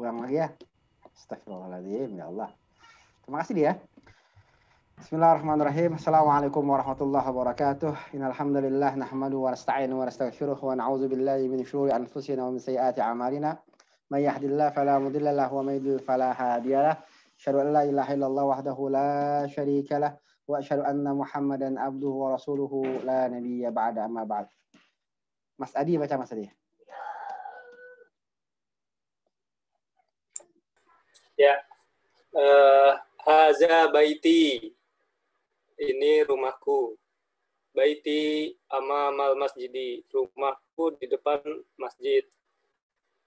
Ulang lagi ya. Astagfirullahaladzim, ya Allah. Terima kasih dia. Bismillahirrahmanirrahim. Assalamualaikum warahmatullahi wabarakatuh. Innal hamdalillah nahmaduhu wa nasta'inu wa nastaghfiruh wa na'udzu billahi min shururi anfusina wa min sayyiati a'malina. May yahdihillahu fala mudilla lahu wa may yudlil fala hadiya lahu. Asyhadu an la ilaha illallah wahdahu la syarika lah wa asyhadu anna Muhammadan abduhu wa rasuluhu la nabiyya ba'da amma ba'd. Mas Adi baca Mas Adi. Ya. Haza baiti. Ini rumahku. Baiti amamal masjidi. Rumahku di depan masjid.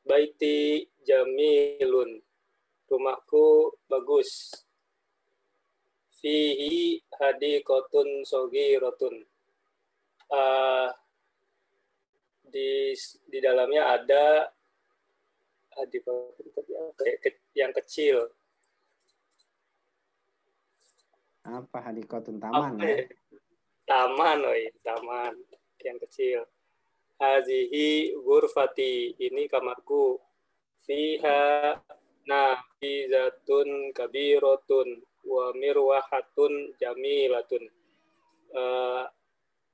Baiti jamilun. Rumahku bagus. Fihi hadiqatun shaghiratun. Di dalamnya ada hadiqatun yang kecil. Apa hadiqatun taman ya? Taman yang kecil. Hazihi ghurfati, ini kamarku. Fiha nafizatun kabiratun wa mirwahatun jamilatun.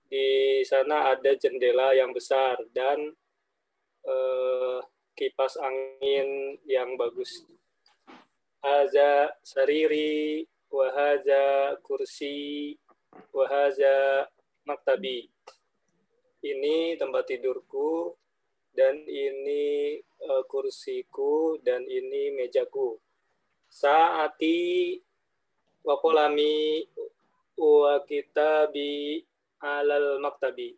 Di sana ada jendela yang besar dan kipas angin yang bagus. Haza sariri wahaza kursi wahaza maktabi. Ini tempat tidurku dan ini kursiku dan ini mejaku. Saati wa qalami wa kitabi alal maktabi.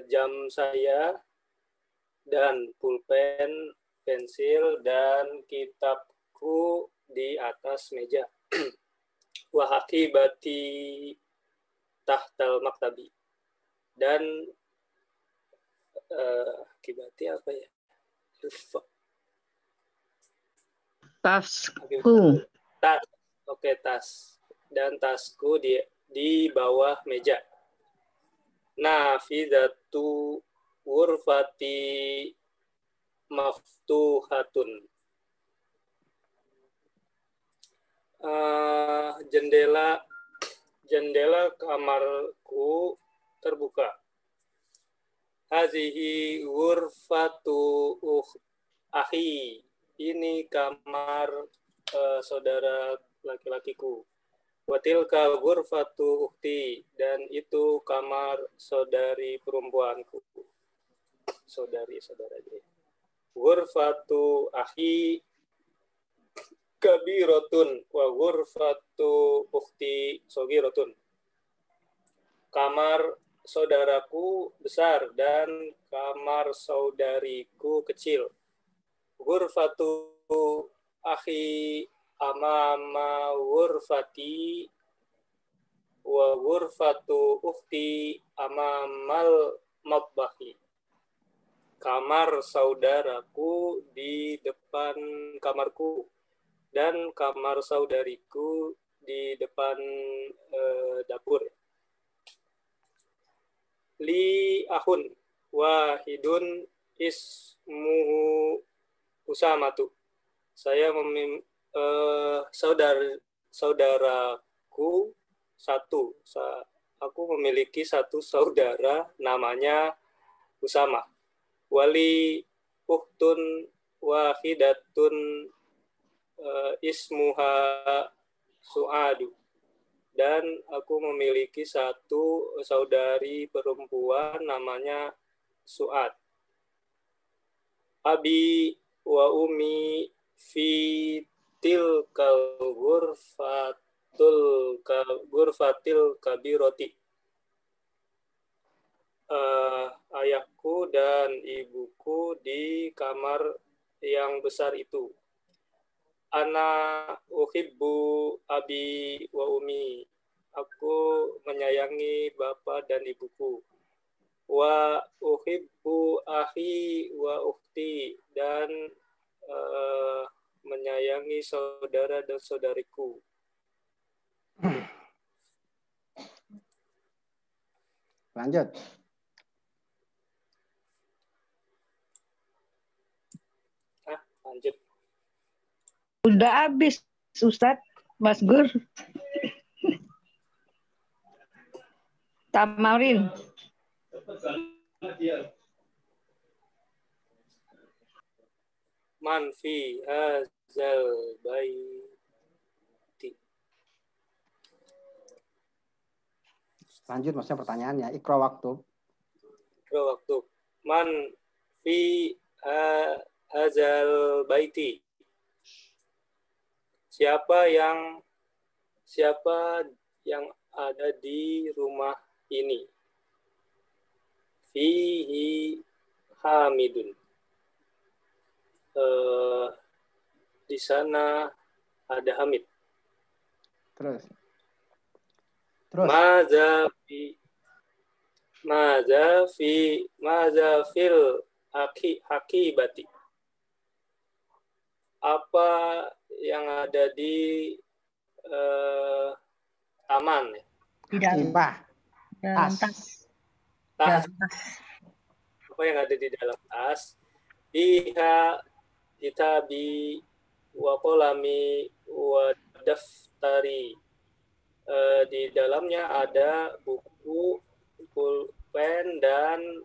Jam saya dan pulpen, pensil dan kitabku di atas meja. Wa hakibati tahtal maktabi. Dan hakibati apa ya? Lupa. Tasku. Tas. Oke, tas. Dan tasku di bawah meja. Nafizatu ghurfati maftuhatun. Jendela kamarku terbuka. Hazihi ghurfatu akhi. Ini kamar saudara laki-lakiku. Watilka ghurfatu ukhti. Dan itu kamar saudari perempuanku. Saudara aja. Ghurfatu akhi kabiratun wa ghurfatu ukhti shaghiratun. Kamar saudaraku besar dan kamar saudariku kecil. Ghurfatu akhi amama ghurfati wa ghurfatu ukhti amamal matbahi. Kamar saudaraku di depan kamarku dan kamar saudariku di depan dapur. Li ahun wahidun ismuhu Usamatu. Saya saudaraku satu. Aku memiliki satu saudara namanya Usama. Wali uhtun wahidatun ismuha Su'adu. Dan aku memiliki satu saudari perempuan namanya Su'ad. Abi wa umi fi tilkal ghurfatil kabiroti. Ayahku dan ibuku di kamar yang besar itu. Ana uhibbu abi wa umi. Aku menyayangi bapak dan ibuku. Wa uhibbu akhi wa ukhti. Dan menyayangi saudara dan saudariku. Lanjut. Lanjut. Udah habis, Ustadz, Mas Gur. Tamarin. Man fi hadzal baiti. Lanjut maksudnya pertanyaannya. Ikra waktu. Ikra waktu. Man fi hadzal baiti. Siapa yang ada di rumah ini? Fihi hamidun. Di sana ada Hamid. Terus. Maza fil hakibati. Apa yang ada di taman? Di dalam tas. Tas. Apa yang ada di dalam tas? Fiha kitabi wa qalami wa daftari. Di dalamnya ada buku, pulpen dan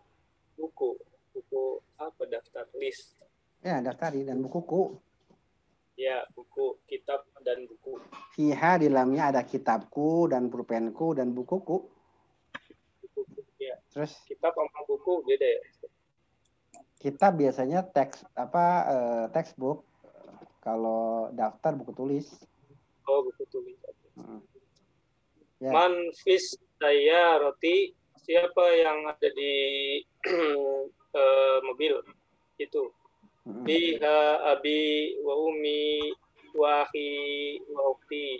buku. Buku apa? Daftar list. Ya, daftari dan bukuku. Ya, buku, kitab dan buku. Fiha di dalamnya ada kitabku dan pulpenku dan bukuku. Buku, ya. Terus kitab sama buku beda ya? Kitab biasanya textbook. Kalau daftar buku tulis. Oh, buku tulis. Ya. Man fis sayyarati, siapa yang ada di mobil itu? Fiha abi wa umi wa akhi wa ukhti.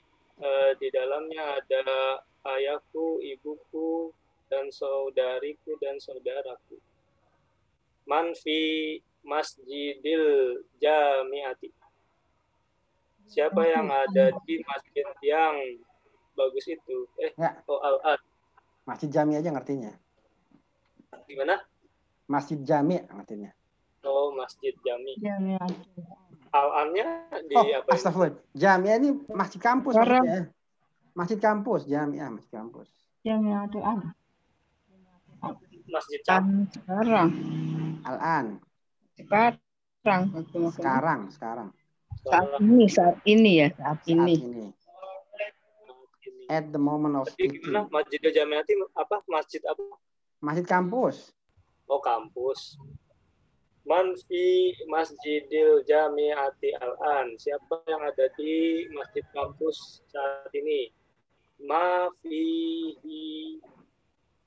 Di dalamnya ada ayahku, ibuku, dan saudariku dan saudaraku. Man fi masjidil jamiati. Siapa yang ada di masjid yang bagus itu? Al-an. Masjid jami aja ngertinya. Gimana? Masjid jami ngertinya. Oh, masjid jami. Al-annya di apa? Astagfirullah. Jamiah ini masjid kampus maksudnya. Masjid kampus, jamiah masjid kampus. Jamiatul Masjid sekarang. Al-an. Sekarang. Saat ini. At the moment of speaking. Gimana? Masjid Jamiati apa? Masjid apa? Masjid kampus. Oh, kampus. Man fi masjidil jamiati al-an. Siapa yang ada di masjid kampus saat ini? Ma fihi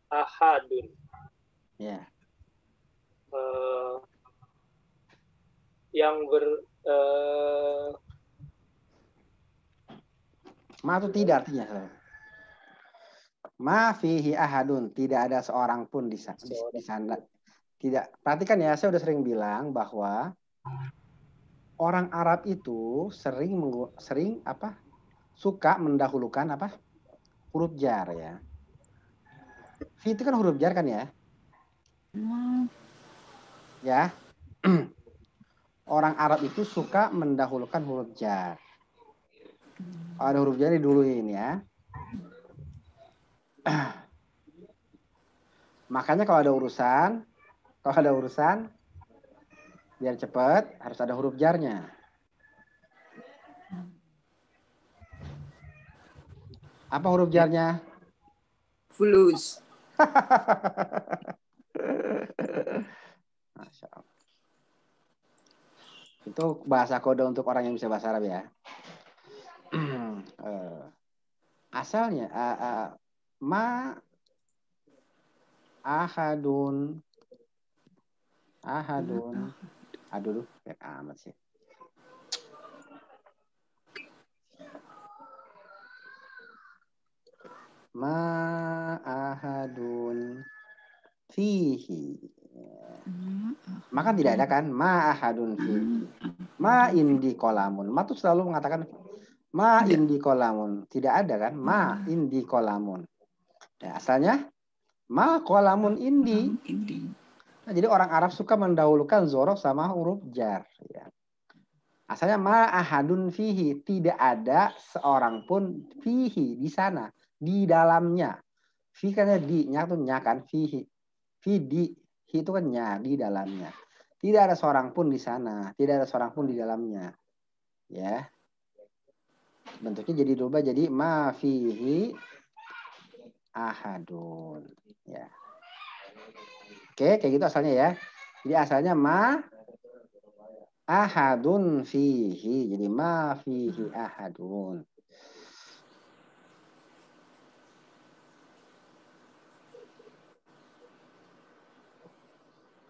ahadun. Ya. Yang ma itu tidak artinya. Ma fihi ahadun, tidak ada seorang pun di sana. Tidak. Perhatikan ya, saya udah sering bilang bahwa orang Arab itu sering suka mendahulukan huruf jar ya. Fi itu kan huruf jar kan ya? Ya. Orang Arab itu suka mendahulukan huruf jar. Ada huruf jar diduluin ya. Makanya kalau ada urusan biar cepat harus ada huruf jarnya. Apa huruf jarnya? Fulus. Masya Allah. Itu bahasa kode untuk orang yang bisa bahasa Arab ya. Asalnya ma ahadun. Aduh, ya amat sih. Ma ahadun fihi. Maka tidak ada kan ma ahadun fihi. Ma indi kolamun. Ma itu selalu mengatakan ma indi kolamun. Tidak ada kan ma indi kolamun. Ya, asalnya ma kolamun indi. Nah, jadi orang Arab suka mendahulukan zorof sama huruf jar. Ya. Asalnya ma ahadun fihi, tidak ada seorang pun fihi di sana, di dalamnya. Fi kan di, nya tuh nya kan fihi. Fi di, hi itu kan nya di dalamnya. Tidak ada seorang pun di sana, tidak ada seorang pun di dalamnya. Ya. Bentuknya jadi dirubah jadi ma fihi ahadun. Ya. Oke, kayak gitu asalnya ya. Jadi asalnya ma ahadun fihi. Jadi ma fihi ahadun.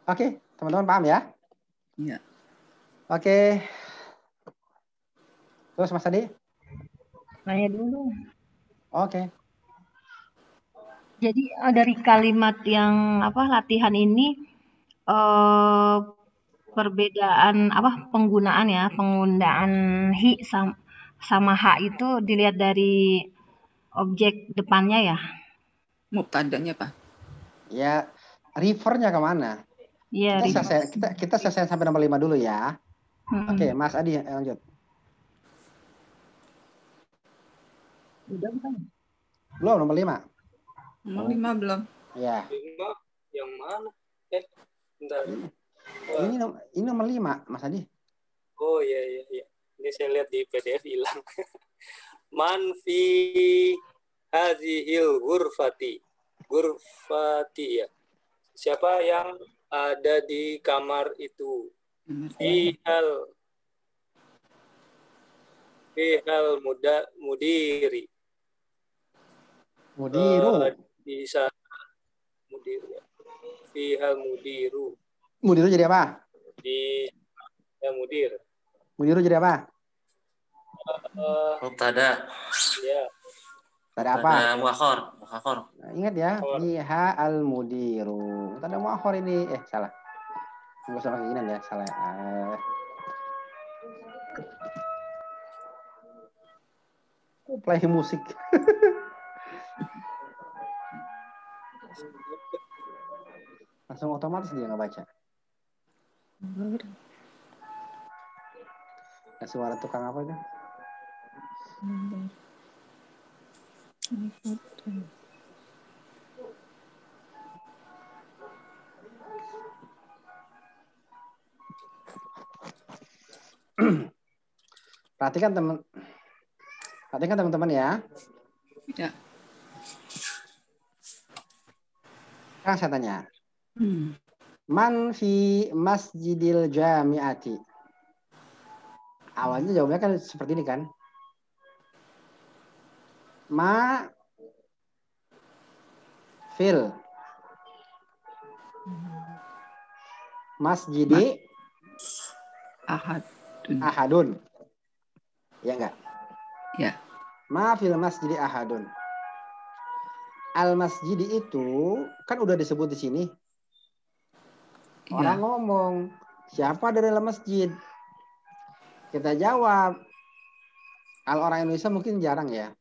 Oke, teman-teman paham ya? Iya. Oke. Terus Mas Adi? Nanya dulu. Oke. Jadi dari kalimat yang latihan ini perbedaan penggunaan hi sama ha itu dilihat dari objek depannya ya? Mubtada'nya, Pak. Ya, refernya kemana? Iya, Kita selesai sampai nomor 5 dulu ya. Oke, Mas Adi lanjut. Udah bukan? Belum nomor 5. Nomor 5 belum. Ya. 5 yang mana? Bentar. Ini nomor 5, Mas Adi. Oh iya. Ini saya lihat di PDF hilang. Man fi hadhil ghurfati. Ghurfati ya. Siapa yang ada di kamar itu? Fihal mudiri. Mudiru. Di sana mudir ya. Fihal mudiru. Mudiru jadi apa? Mudir. Mudiru jadi apa? Mubtada. Ya. Ada apa? Muakhar. Nah, ingat ya, biha al mudiru. Ada muakhar ini. Salah. Enggak usah pakai ini ya, salah. Play musik. Langsung otomatis dia nggak baca. Ada suara tukang apa itu? Perhatikan teman-teman ya. Ya. Sekarang saya tanya. Man fi masjidil jami'ati. Awalnya jawabnya kan seperti ini kan. Ma fil masjidi ahadun. Ya enggak? Ya. Ma fil masjidi ahadun. Al masjidi itu kan udah disebut di sini. Orang ngomong, siapa dari dalam masjid? Kita jawab. Kalau orang Indonesia mungkin jarang ya.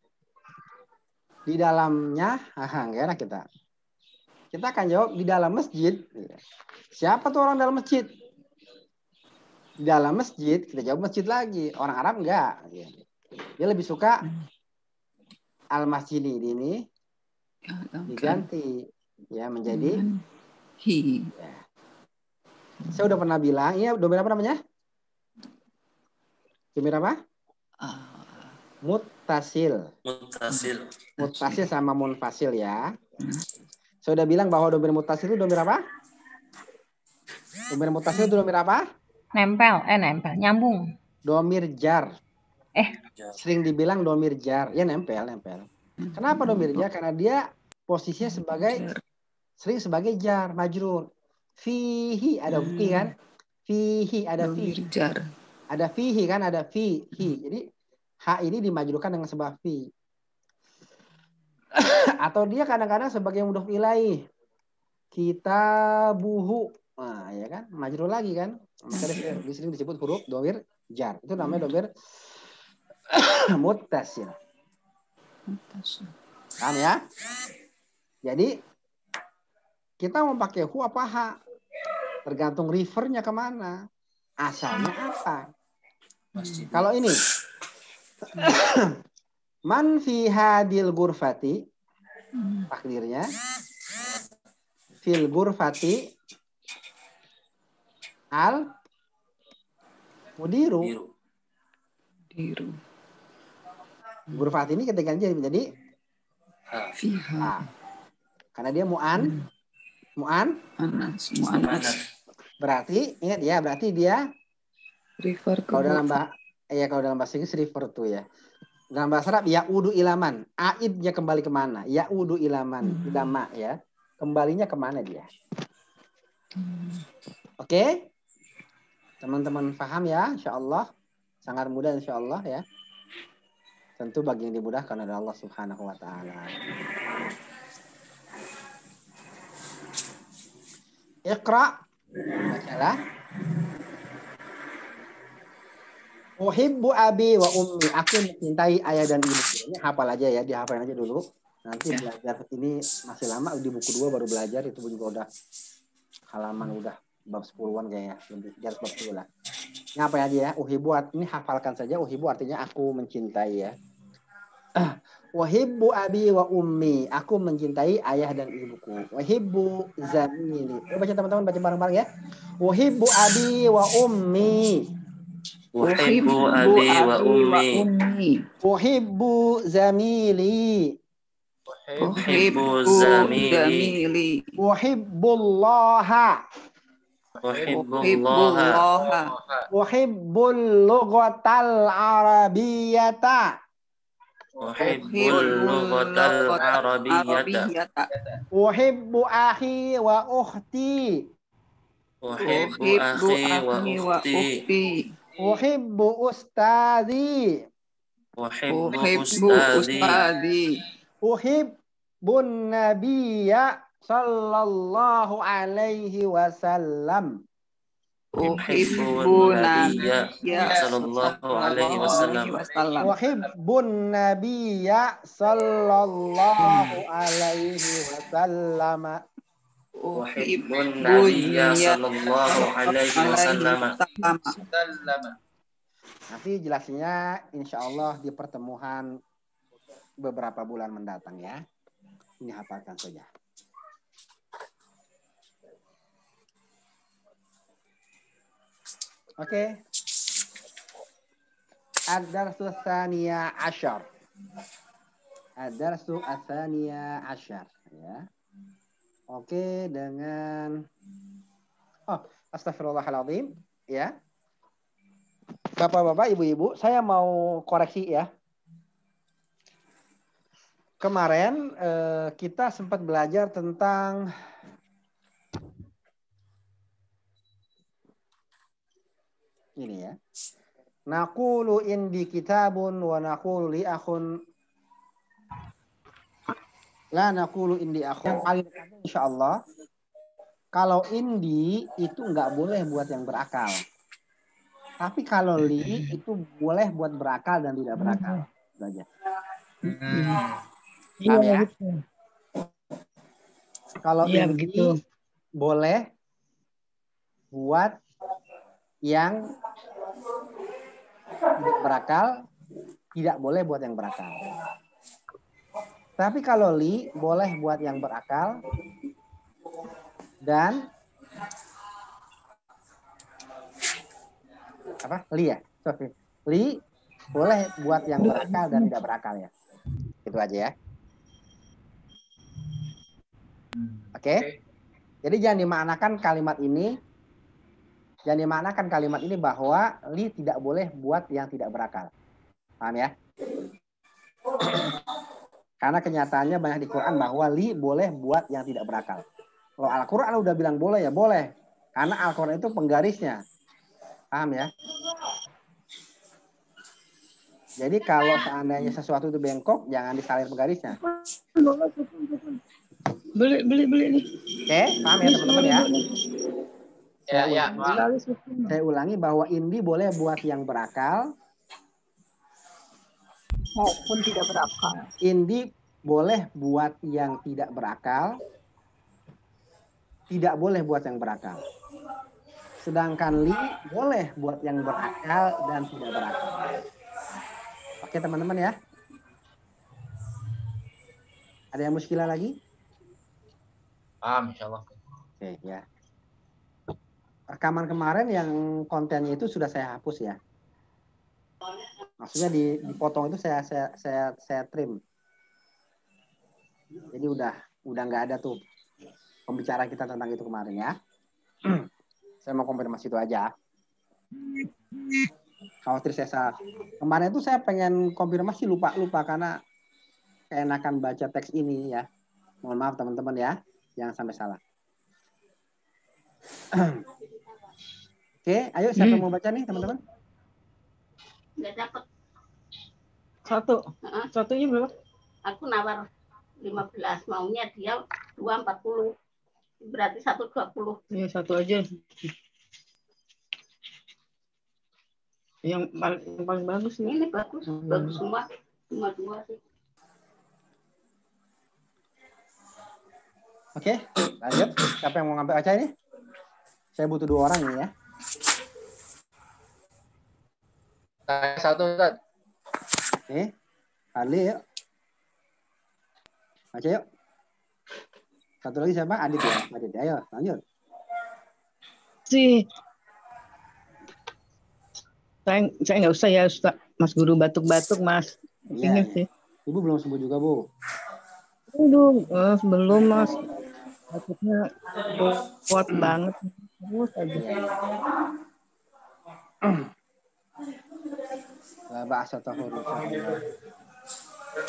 Di dalamnya, enggak enak kita. Kita akan jawab di dalam masjid. Siapa tuh orang dalam masjid? Di dalam masjid, kita jawab masjid lagi. Orang Arab enggak. Dia lebih suka al-masjidi ini diganti ya menjadi hi. Ya. Saya udah pernah bilang, ini domir apa namanya? Domir apa? Muttasil. Muttasil sama munfasil ya. Saya udah bilang bahwa domir muttasil itu domir apa? Domir muttasil itu domir apa? Nempel, nyambung. Domir jar. Sering dibilang domir jar. Ya nempel. Kenapa domir jar? Karena dia posisinya sering sebagai jar, majrur. Fihi ada fi kan? Fihi ada fi. Jar. Ada fihi kan? Ada fihi. Jadi ha ini dimajrurkan dengan sebab fi. Atau dia kadang-kadang sebagai mudhof ilaih. Kitabuhu. Nah, ya kan? Majrur lagi kan? Maka di sini disebut huruf domir jar. Itu namanya domir muttasil. Paham ya? Jadi kita mau pakai hu apa ha? Tergantung refernya kemana. Asalnya apa? Kalau ini man fi hadil ghurfati, takdirnya fil ghurfati al mudiru. Diru. Ghurfati ini ketika jadi Fiha. karena dia mu'an Anas. Mu'anas. berarti ingat ya, berarti dia Refer ke kalau dalam bahasa Inggris refer to ya. Dalam bahasa Arab ya'udu ilaman, aidnya kembali kemana? Ya'udu ilaman, ilama ya. Kembalinya kemana dia? Oke? Teman-teman paham ya, insyaallah. Sangat mudah insyaallah ya. Tentu bagi yang dimudahkan oleh Allah Subhanahu wa taala. Iqra. Bacalah. Uhibbu abi wa ummi. Aku mencintai ayah dan ibuku. Ini hafal aja ya, dihafalin aja dulu. Nanti belajar ini masih lama, di buku 2 baru belajar, itu juga udah halaman udah bab 10-an kayaknya, lebih dari bab 10 lah. Ini apa aja ya? Uhibbu, ini hafalkan saja. Uhibbu artinya aku mencintai ya. Uhibbu abi wa ummi. Aku mencintai ayah dan ibuku. Uhibbu zamili. Baca teman-teman, baca bareng-bareng ya. Uhibbu abi wa ummi. Uhibbu abi wa ummi. Uhibbu zamili. Uhibbu zamili. Uhibbullaha. Uhibbullaha. Uhibbul lughatal arabiyyata. Uhibbul lughatal arabiyyata. Uhibbu akhi wa ukhti. Uhibbu akhi wa ukhti. Uhibbu ustadzi. Uhibbu ustadzi. Uhibbun nabiyya sallallahu alaihi wasallam. Uhibbu nabiyya sallallahu alaihi wasallam. Uhibbun nabiyya sallallahu alaihi wasallam. Uhibbun nabiyya sallallahu alaihi wasallam. Nanti jelasnya insya Allah di pertemuan beberapa bulan mendatang ya. Ini hafalkan saja. Oke. Ad-darsu tsaniya asyar. Ad-darsu tsaniya asyar ya. Oke, dengan astagfirullahaladzim ya. Bapak-bapak, ibu-ibu, saya mau koreksi ya. Kemarin kita sempat belajar tentang ini ya. Naqulu indi kitabun wa naqulu li akhun la naqulu indi akhun. Insyaallah kalau indi itu nggak boleh buat yang berakal. Tapi kalau li itu boleh buat berakal dan tidak berakal. Belajar. Paham ya? Kalau indi boleh buat yang tidak berakal, tidak boleh buat yang berakal. Tapi kalau li boleh buat yang berakal dan apa? Li ya? Sorry. Li boleh buat yang berakal dan tidak berakal ya. Itu aja ya. Oke. Jadi jangan dimaknakan kalimat ini bahwa li tidak boleh buat yang tidak berakal. Paham ya? Karena kenyataannya banyak di Quran bahwa li boleh buat yang tidak berakal. Kalau Al-Quran udah bilang boleh ya boleh. Karena Al-Quran itu penggarisnya. Paham ya? Jadi kalau seandainya sesuatu itu bengkok, jangan disalin penggarisnya. Beli nih. Oke, paham ya teman-teman ya? Ya. Saya ulangi bahwa indi boleh buat yang berakal Maupun tidak berakal. Indi boleh buat yang tidak berakal, tidak boleh buat yang berakal. Sedangkan li boleh buat yang berakal dan tidak berakal. Oke teman-teman ya. Ada yang muskilah lagi? Insyaallah. Oke ya. Rekaman kemarin yang kontennya itu sudah saya hapus ya. Maksudnya dipotong itu saya trim. Jadi udah nggak ada tuh pembicaraan kita tentang itu kemarin ya. Saya mau konfirmasi itu aja. Khawatir saya salah. Kemarin itu saya pengen konfirmasi lupa karena keenakan baca teks ini ya. Mohon maaf teman-teman ya, jangan sampai salah. Oke, ayo siapa yang mau baca nih teman-teman? Nggak dapat. Satunya berapa? Aku nawar 15, maunya dia 240. Berarti 120. Ya, satu aja. Yang paling bagus nih. Ini bagus, bagus semua. Cuma 2 sih. Oke, lanjut. Siapa yang mau ngambil baca ini? Saya butuh 2 orang ini ya. Saya satu, Ustaz. Oke, Adli yuk. Baca yuk. Satu lagi siapa? Adit ya. Adit, ayo lanjut. Saya nggak usah ya, Ustaz. Mas Guru batuk-batuk, Mas. Iya. Sih. Ibu belum sembuh juga, Bu? Aduh, belum, Mas. Batuknya kuat banget. Terus aja. Bahasa tahun.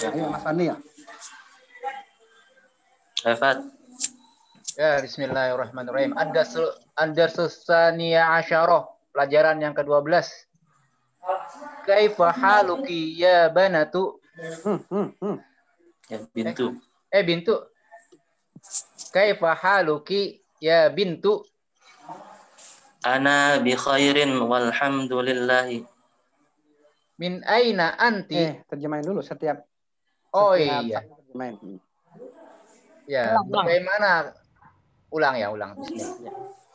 Ayo Mas Fadli ya. Hafat. Ya, bismillahirrahmanirrahim. Ad-darsus asyarah, pelajaran yang ke-12. Kaifa haluki ya banatu? Ya, bintu. Bintu. Kaifa haluki ya bintu? Ana bi khairin walhamdulillahi. Min aina anti? Terjemahin dulu setiap iya. Terjemahin. Ya, bagaimana? Ulang.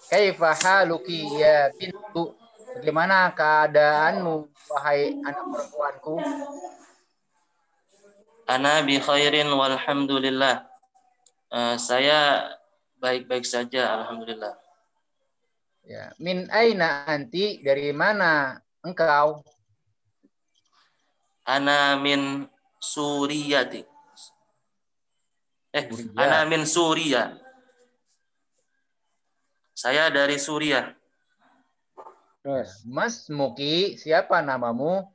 Kaifa haluki ya bintu? Bagaimana keadaanmu wahai anak perempuanku? Ana bi khairin walhamdulillah. Saya baik-baik saja, alhamdulillah. Ya, min aina anti? Dari mana engkau? Ana min Suriyati. Ana min Suriya. Saya dari Suriah. Mas Muki, siapa namamu?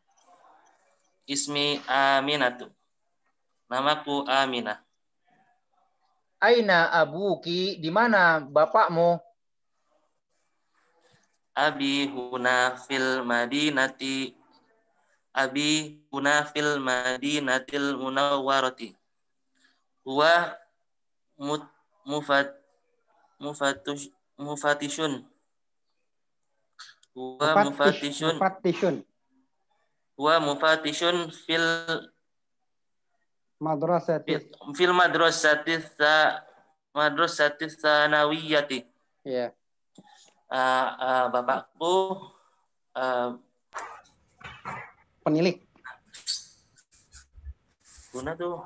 Ismi Aminatu. Namaku Aminah. Aina abuki? Di mana bapakmu? Abi huna fil madinati. Abi huna fil madinatil munawwarati. Huwa mufatishun. Huwa mufatishun fil madrasati tsanawiyati. Iya. Bapakku penilik. Guna tuh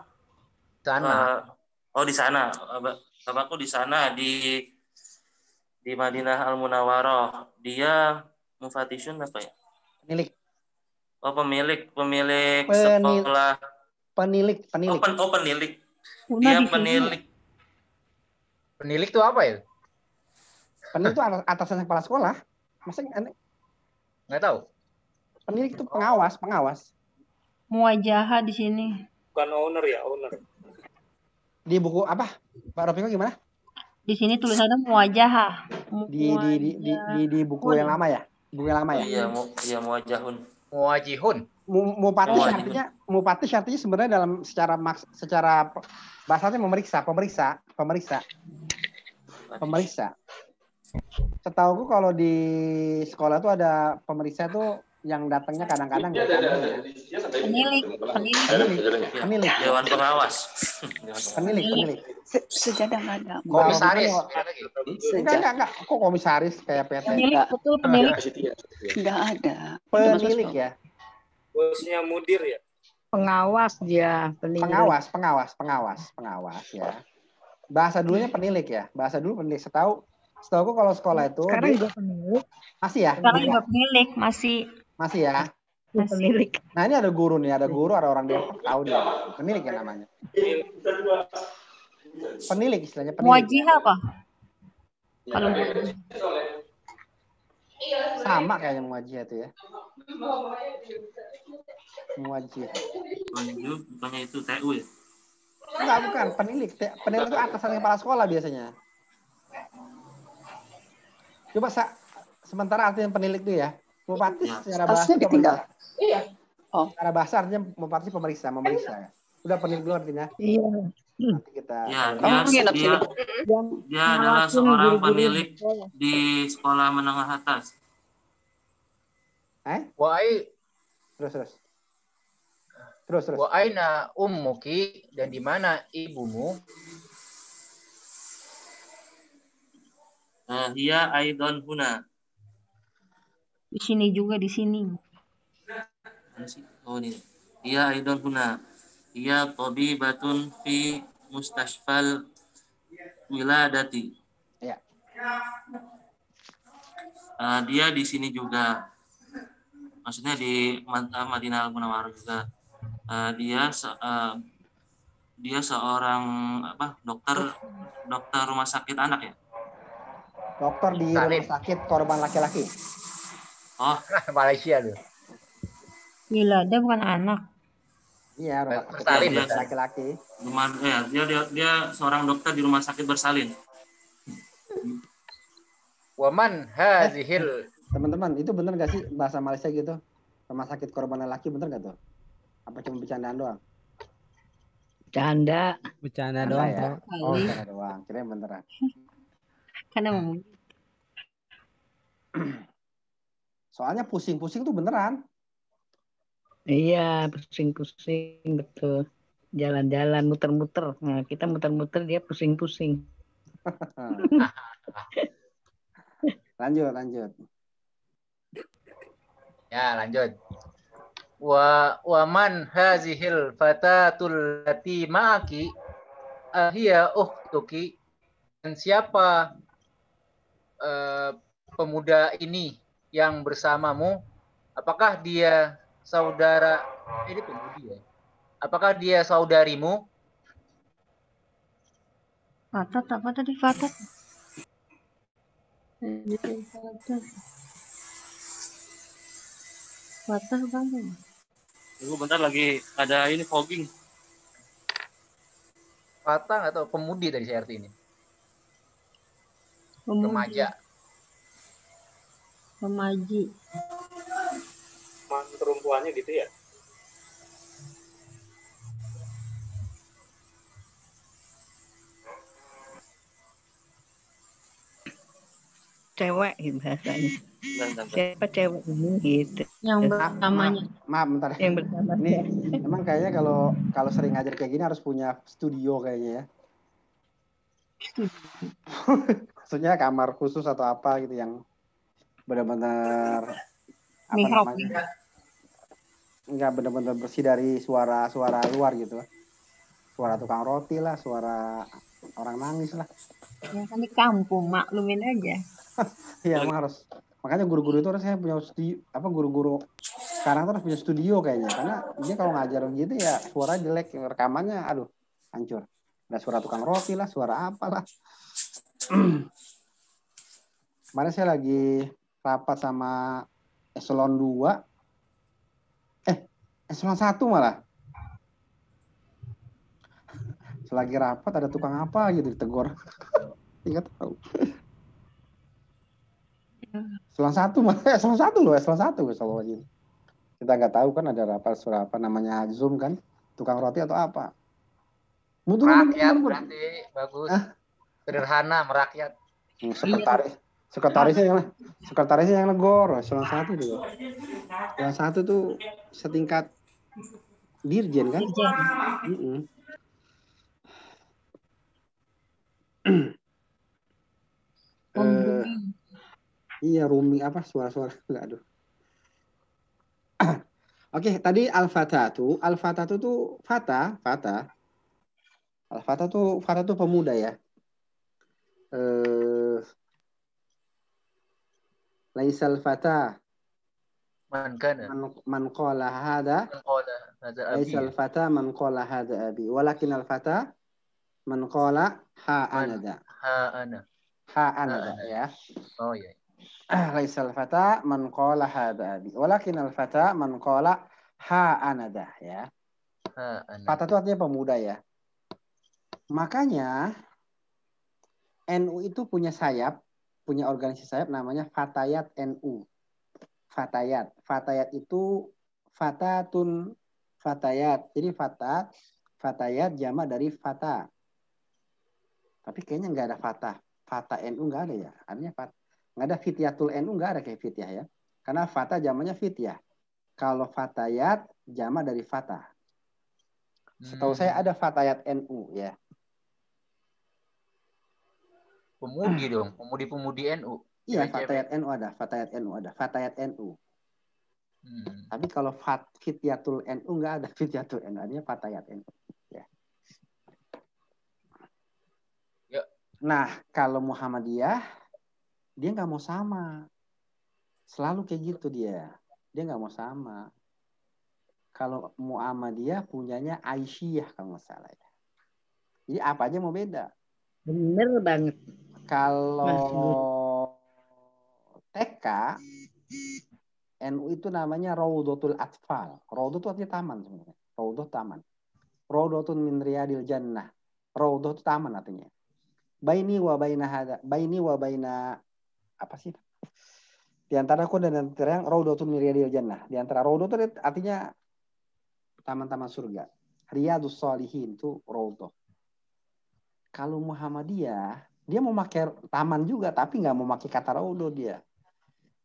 sana. Di sana. Bapakku di sana di Madinah Al-Munawwarah. Dia mufatishun apa ya? Penilik. Pemilik sekolah. Penilik. Penilik. Dia penilik. Penilik itu apa ya? Penilik itu atasan kepala sekolah. Maksudnya nggak tahu. Penilik itu pengawas. Muwajahah di sini. Bukan owner ya, owner. Di buku apa? Pak Rofiko gimana? Di sini tulisannya muwajahah. Di buku yang lama ya? Buku yang lama ya? Iya, muwajihun. Mupatish artinya sebenarnya dalam secara bahasanya pemeriksa. Setahuku kalau di sekolah tuh ada pemeriksa tuh yang datangnya kadang-kadang nggak tamu ya. Penilik. Dewan pengawas. Penilik. Sejadah nggak ada. Komisaris. Enggak. Kok komisaris kayak PT? Penilik, betul penilik. Nggak ada. Penilik ya. Bosnya mudir ya. Pengawas dia, penilik. Pengawas ya. Bahasa dulunya penilik ya. Bahasa dulu penilik. Setahu aku kalau sekolah itu Sekarang juga penilik. masih ya. Sekarang juga penilik, masih Ya. Penilik. Nah ini ada guru, ada orang Depok tahu dia. Penilik ya namanya. Penilik istilahnya penilik. muwajih apa? Kalau Sama kayaknya muwajih itu ya. Muwajih. Bukannya itu TU ya? Enggak, bukan. Penilik. Penilik itu atasan kepala sekolah biasanya. Coba sementara artinya penilik itu ya. Bupati secara bahasa ditinggal. Iya. Secara bahasa artinya bupati pemeriksa ya. Udah penilik dulu artinya. Iya. Nanti kita. Ya, dia adalah seorang penilik di sekolah menengah atas. Terus. Wa aina ummuki, dan di mana ibumu? Hiya aidon huna. di sini juga di sini. Oh ini. Hiya aidon huna. Hiya tabibatun fi mustashfal wiladati. Ya. Dia di sini juga. Maksudnya di Madinah Al-Munawwarah juga. Dia seorang dokter rumah sakit anak ya. Dokter di rumah sakit korban laki-laki. Oh, Malaysia tuh. Wilada bukan anak. Iya, rumah sakit bersalin laki-laki. Dia seorang dokter di rumah sakit bersalin. Waman hazihil. Teman-teman, itu benar nggak sih bahasa Malaysia gitu? Rumah sakit korban laki benar nggak tuh? Apa cuma bercandaan doang? Bercanda doang. ya? Oh, bercanda doang. Kirain beneran. Karena Soalnya pusing-pusing tuh beneran. Iya, pusing-pusing betul. Jalan-jalan, muter-muter. Nah, kita muter-muter, dia pusing-pusing. Lanjut. Ya, lanjut. Wa man hazihil fatatul lati ma'aki hiya ukhtuki, dan siapa pemuda ini yang bersamamu, apakah dia saudara ini pemudi ya? Apakah dia saudarimu? Fatat apa tadi Fatat? Fatat bang. Tunggu bentar lagi ada ini fogging. Fatang atau pemudi dari CRT ini? Remaji. Perempuannya gitu ya? Cewek bahasanya. Siapa cewek ini gitu. Yang namanya. Maaf bentar. Yang bersama. Ini emang kayaknya kalau sering ngajar kayak gini harus punya studio kayaknya ya. Maksudnya kamar khusus atau apa gitu yang benar-benar enggak benar-benar bersih dari suara luar gitu. Suara tukang roti lah, suara orang nangis lah. Ya kan di kampung, maklumin aja. Iya, emang harus. Makanya guru-guru itu harusnya punya studio, guru-guru sekarang tuh harus punya studio kayaknya, karena dia kalau ngajar gitu ya suara jelek, rekamannya aduh hancur. Ada suara tukang roti lah, suara apalah. Kemarin saya lagi rapat sama eselon 2. Eselon 1 malah. Selagi rapat ada tukang apa gitu ditegur. Enggak tahu. Eselon 1 malah, eselon 1 loh, eselon 1 lagi. Kita nggak tahu kan ada rapat suara apa namanya Zoom kan, tukang roti atau apa. Merakyat berarti bagus. Sederhana, merakyat. Sekretarisnya yang negor, eselon 1 juga. Yang satu tuh setingkat dirjen kan? Dirjen. Iya, rooming apa suara-suara enggak, aduh. Oke, tadi al-fatatu tuh fata. Al-fata tuh pemuda ya. Laisal fata Man kana. man qala hada. Man qala hada abi. Laisal fata man qala hada abi. Walakin al-fata man qala ha anada. Ha ana. Ha anada ya. Oh iya. Laisal fata man qala hada abi. Walakin al-fata man qala ha anada ya. Ha ana. Fata itu artinya pemuda ya. Makanya NU itu punya sayap, punya organisasi sayap namanya Fatayat NU. Fatayat. Fatayat itu fatatun fatayat. Jadi fatayat jamak dari fata. Tapi kayaknya nggak ada fata. Fata NU nggak ada ya. Artinya nggak ada fityatul NU, nggak ada kayak fityah ya. Karena fata jamaknya fityah. Kalau fatayat jamak dari fata. Setahu saya ada fatayat NU ya. Pemudi dong, pemudi-pemudi NU. Iya, fatayat NU ada, fatayat NU ada, fatayat NU. Tapi kalau fityatul NU nggak ada fityatul NU, artinya fatayat NU. Ya. Nah, kalau Muhammadiyah, dia nggak mau sama. Selalu kayak gitu dia. Dia nggak mau sama. Kalau Muhammadiyah punyanya Aisyah kalau nggak salah ya. Jadi apa aja mau beda. Bener banget. Kalau TK, NU itu namanya Raudhatul Atfal. Raudhah itu artinya taman sebenarnya. Raudhah taman. Raudhatun min riyadil jannah. Raudhah itu taman artinya. Baini wa baina apa sih? Di antara aku dan antara yang Raudhatun min riyadil jannah. Di antara Raudhah itu artinya taman-taman surga. Riyadus Shalihin itu Raudhah. Kalau Muhammadiyah, dia mau pakai taman juga, tapi nggak mau pakai kata Raudhah dia.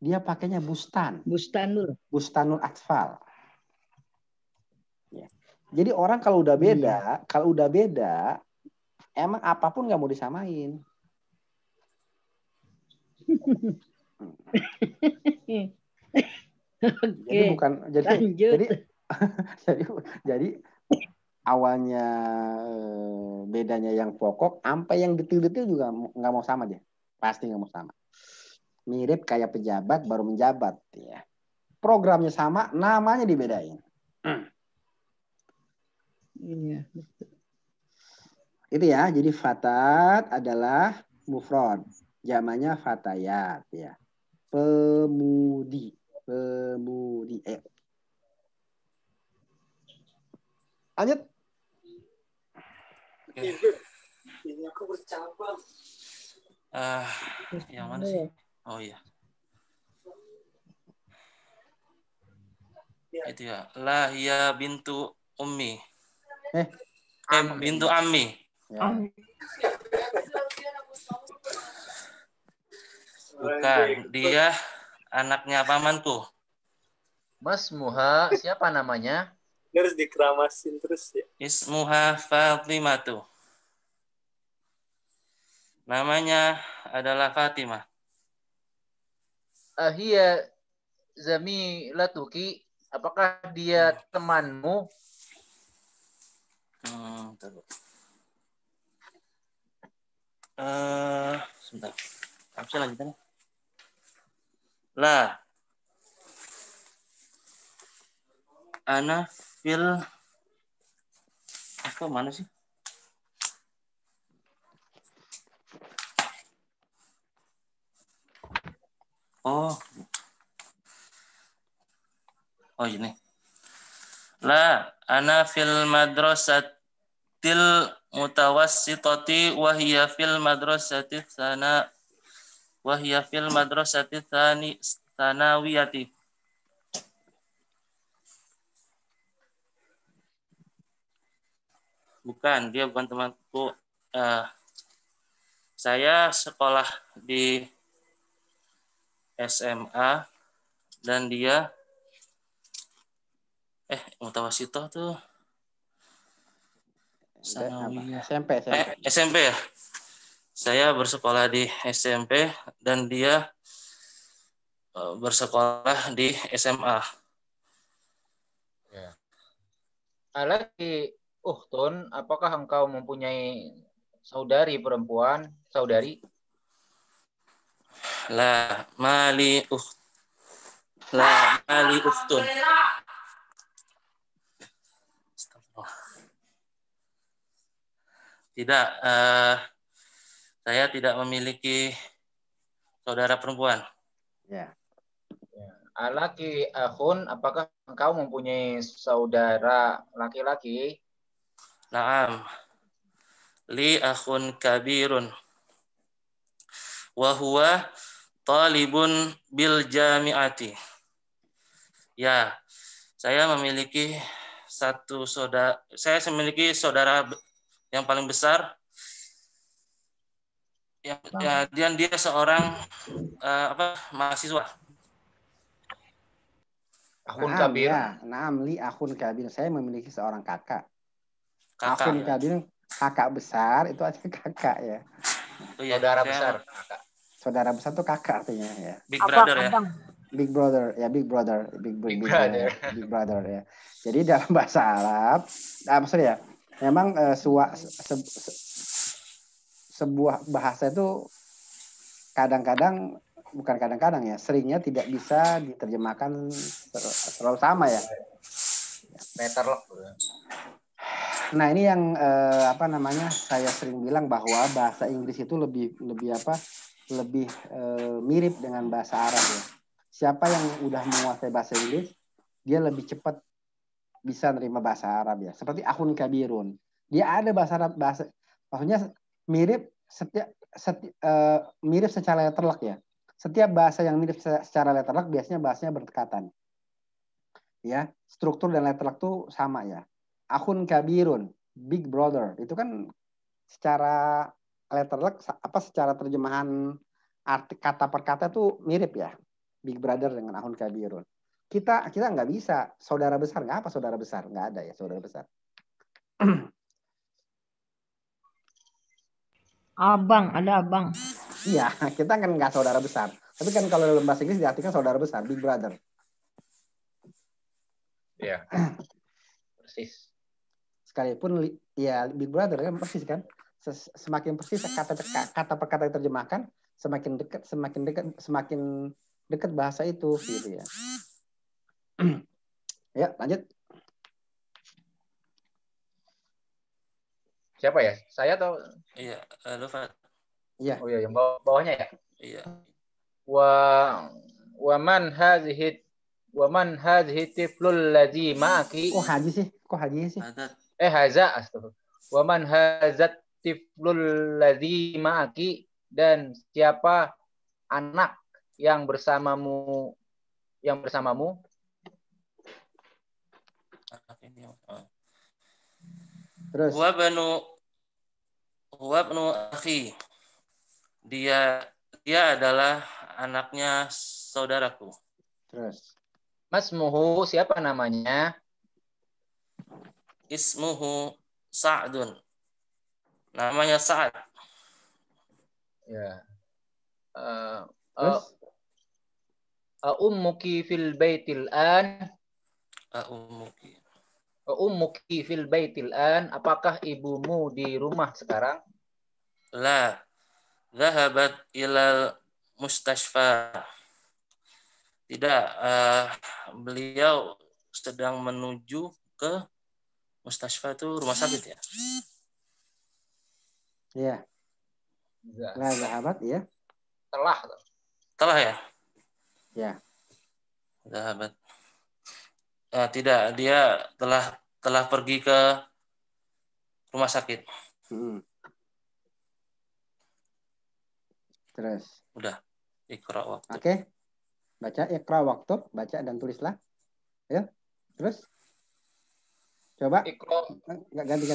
Dia pakainya bustan. Bustanul Atfal. Ya. Jadi orang kalau udah beda, emang apapun nggak mau disamain. Jadi bukan jadi awalnya bedanya yang pokok, sampai yang detail-detail juga nggak mau sama dia. Pasti nggak mau sama. Mirip kayak pejabat baru menjabat ya. Programnya sama, namanya dibedain. Iya. Itu ya, jadi fatat adalah mufrad, jamaknya fatayat ya. Pemudi. Lanjut. Ini aku bercabang. Yang mana sih? Oh iya. Itu ya. La hiya bintu ummi. Bintu ammi. Ya. Bukan, dia anaknya pamanku. Mas Muha, siapa namanya? Ini harus dikeramasin terus ya. Ismuha Fatimatu. Namanya adalah Fatimah. Ahia zamilatuki, apakah dia temanmu? Sebentar. Apa sih lanjutannya? Lah. Ana fil apa mana sih? Oh ini. La ana fil madrasatil mutawassitati wa hiya fil madrasati tsanawiyati. Bukan, dia bukan temanku. Saya sekolah di SMA dan dia Mutawasitoh tuh sanawiyah. SMP. SMP ya. Saya bersekolah di SMP dan dia bersekolah di SMA. Ya. Alaki Uhtun, apakah engkau mempunyai saudari perempuan? Saudari? La mali uhtun. Tidak, saya tidak memiliki saudara perempuan. Ya. Alaki akhun, apakah engkau mempunyai saudara laki-laki? Naam. Li akhun kabirun. Wa huwa talibun bil jami'ati. Ya, saya memiliki saya memiliki saudara yang paling besar. Dan dia seorang mahasiswa. Akhun kabir. Ya, li akhun kabir. Saya memiliki seorang kakak. Akhun kabir, kakak besar itu aja kakak ya. Oh, iya. Saudara besar. Kakak. Saudara besar tuh kakak artinya ya. Big brother ya. Big brother ya, big brother ya. Jadi dalam bahasa Arab, maksudnya ya, memang sebuah bahasa itu bukan kadang-kadang ya, seringnya tidak bisa diterjemahkan selalu sama ya. Letterlock. Nah ini yang saya sering bilang bahwa bahasa Inggris itu lebih mirip dengan bahasa Arab ya. Siapa yang udah menguasai bahasa Inggris, dia lebih cepat bisa nerima bahasa Arab ya. Seperti akhun kabirun, dia ada bahasa Arab, maksudnya mirip mirip secara letterlock ya. Setiap bahasa yang mirip secara letterlock biasanya bahasanya berdekatan. Ya, struktur dan letterlock tuh sama ya. Akhun kabirun, big brother, itu kan secara letterlock secara terjemahan arti kata per kata tuh mirip ya. Big brother dengan akhun kabirun. Kita nggak bisa saudara besar, nggak apa saudara besar, nggak ada ya saudara besar. Abang, ada abang. Iya, kita kan nggak saudara besar. Tapi kan kalau dalam bahasa Inggris diartikan saudara besar, big brother. Iya. Persis. Sekalipun ya big brother kan persis kan. Semakin persis kata per kata diterjemahkan, semakin dekat bahasa itu gitu ya. Ya, lanjut. Siapa ya? Saya atau? Iya, Lufat. Iya. Oh iya, yang bawahnya ya? Iya. Wa man hadhihi tiflul ladzi ma'aki. Kok haji sih? Haza astagfirullah. Wa man hazat tiflul ladzi ma'aki, dan siapa anak yang bersamamu Terus huwa bnu akhi. Dia adalah anaknya saudaraku. Terus masmuhu, siapa namanya? Ismuhu Sa'dun. Namanya Sa'ad. Ya. Ummuki fil baitil an. Ummuki fil baitil an. Apakah ibumu di rumah sekarang? La. Zahabat ilal mustashfa. Tidak. Beliau sedang menuju ke mustashfa, itu rumah sakit ya. Iya. La zahabat ya. Telah ya. Ya. Zahabat. Tidak, dia telah pergi ke rumah sakit. Terus. Udah. Iqra waktu. Oke. Baca iqra waktu, baca dan tulislah. Ya. Terus. Coba. Ganti.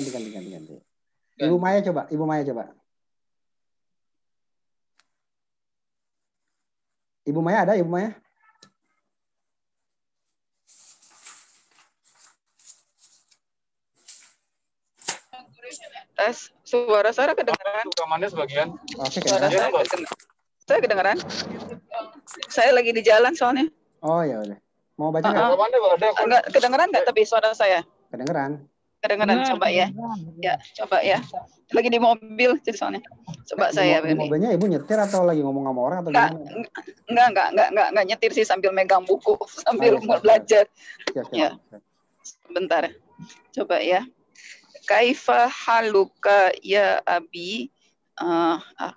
Ibu Maya coba. Ibu Maya ada, Ibu Maya? Tes, suara saya kedengaran? Rekamannya sebagian. Oke, Suara kedengeran. saya kedengaran. Saya kedengaran? Saya lagi di jalan soalnya. Oh ya udah. Mau baca nggak? Rekamannya ada. Enggak kedengaran nggak tapi suara saya? Kedengeran. Kedengaran, coba ya. Ya, coba ya. Lagi di mobil jadi soalnya. Coba saya Di mobilnya ibu nyetir atau lagi ngomong sama orang atau gimana? Enggak nyetir sih, sambil megang buku, sambil mau belajar. Siap. Ya. Sebentar. Coba ya. Kaifa haluka ya abi?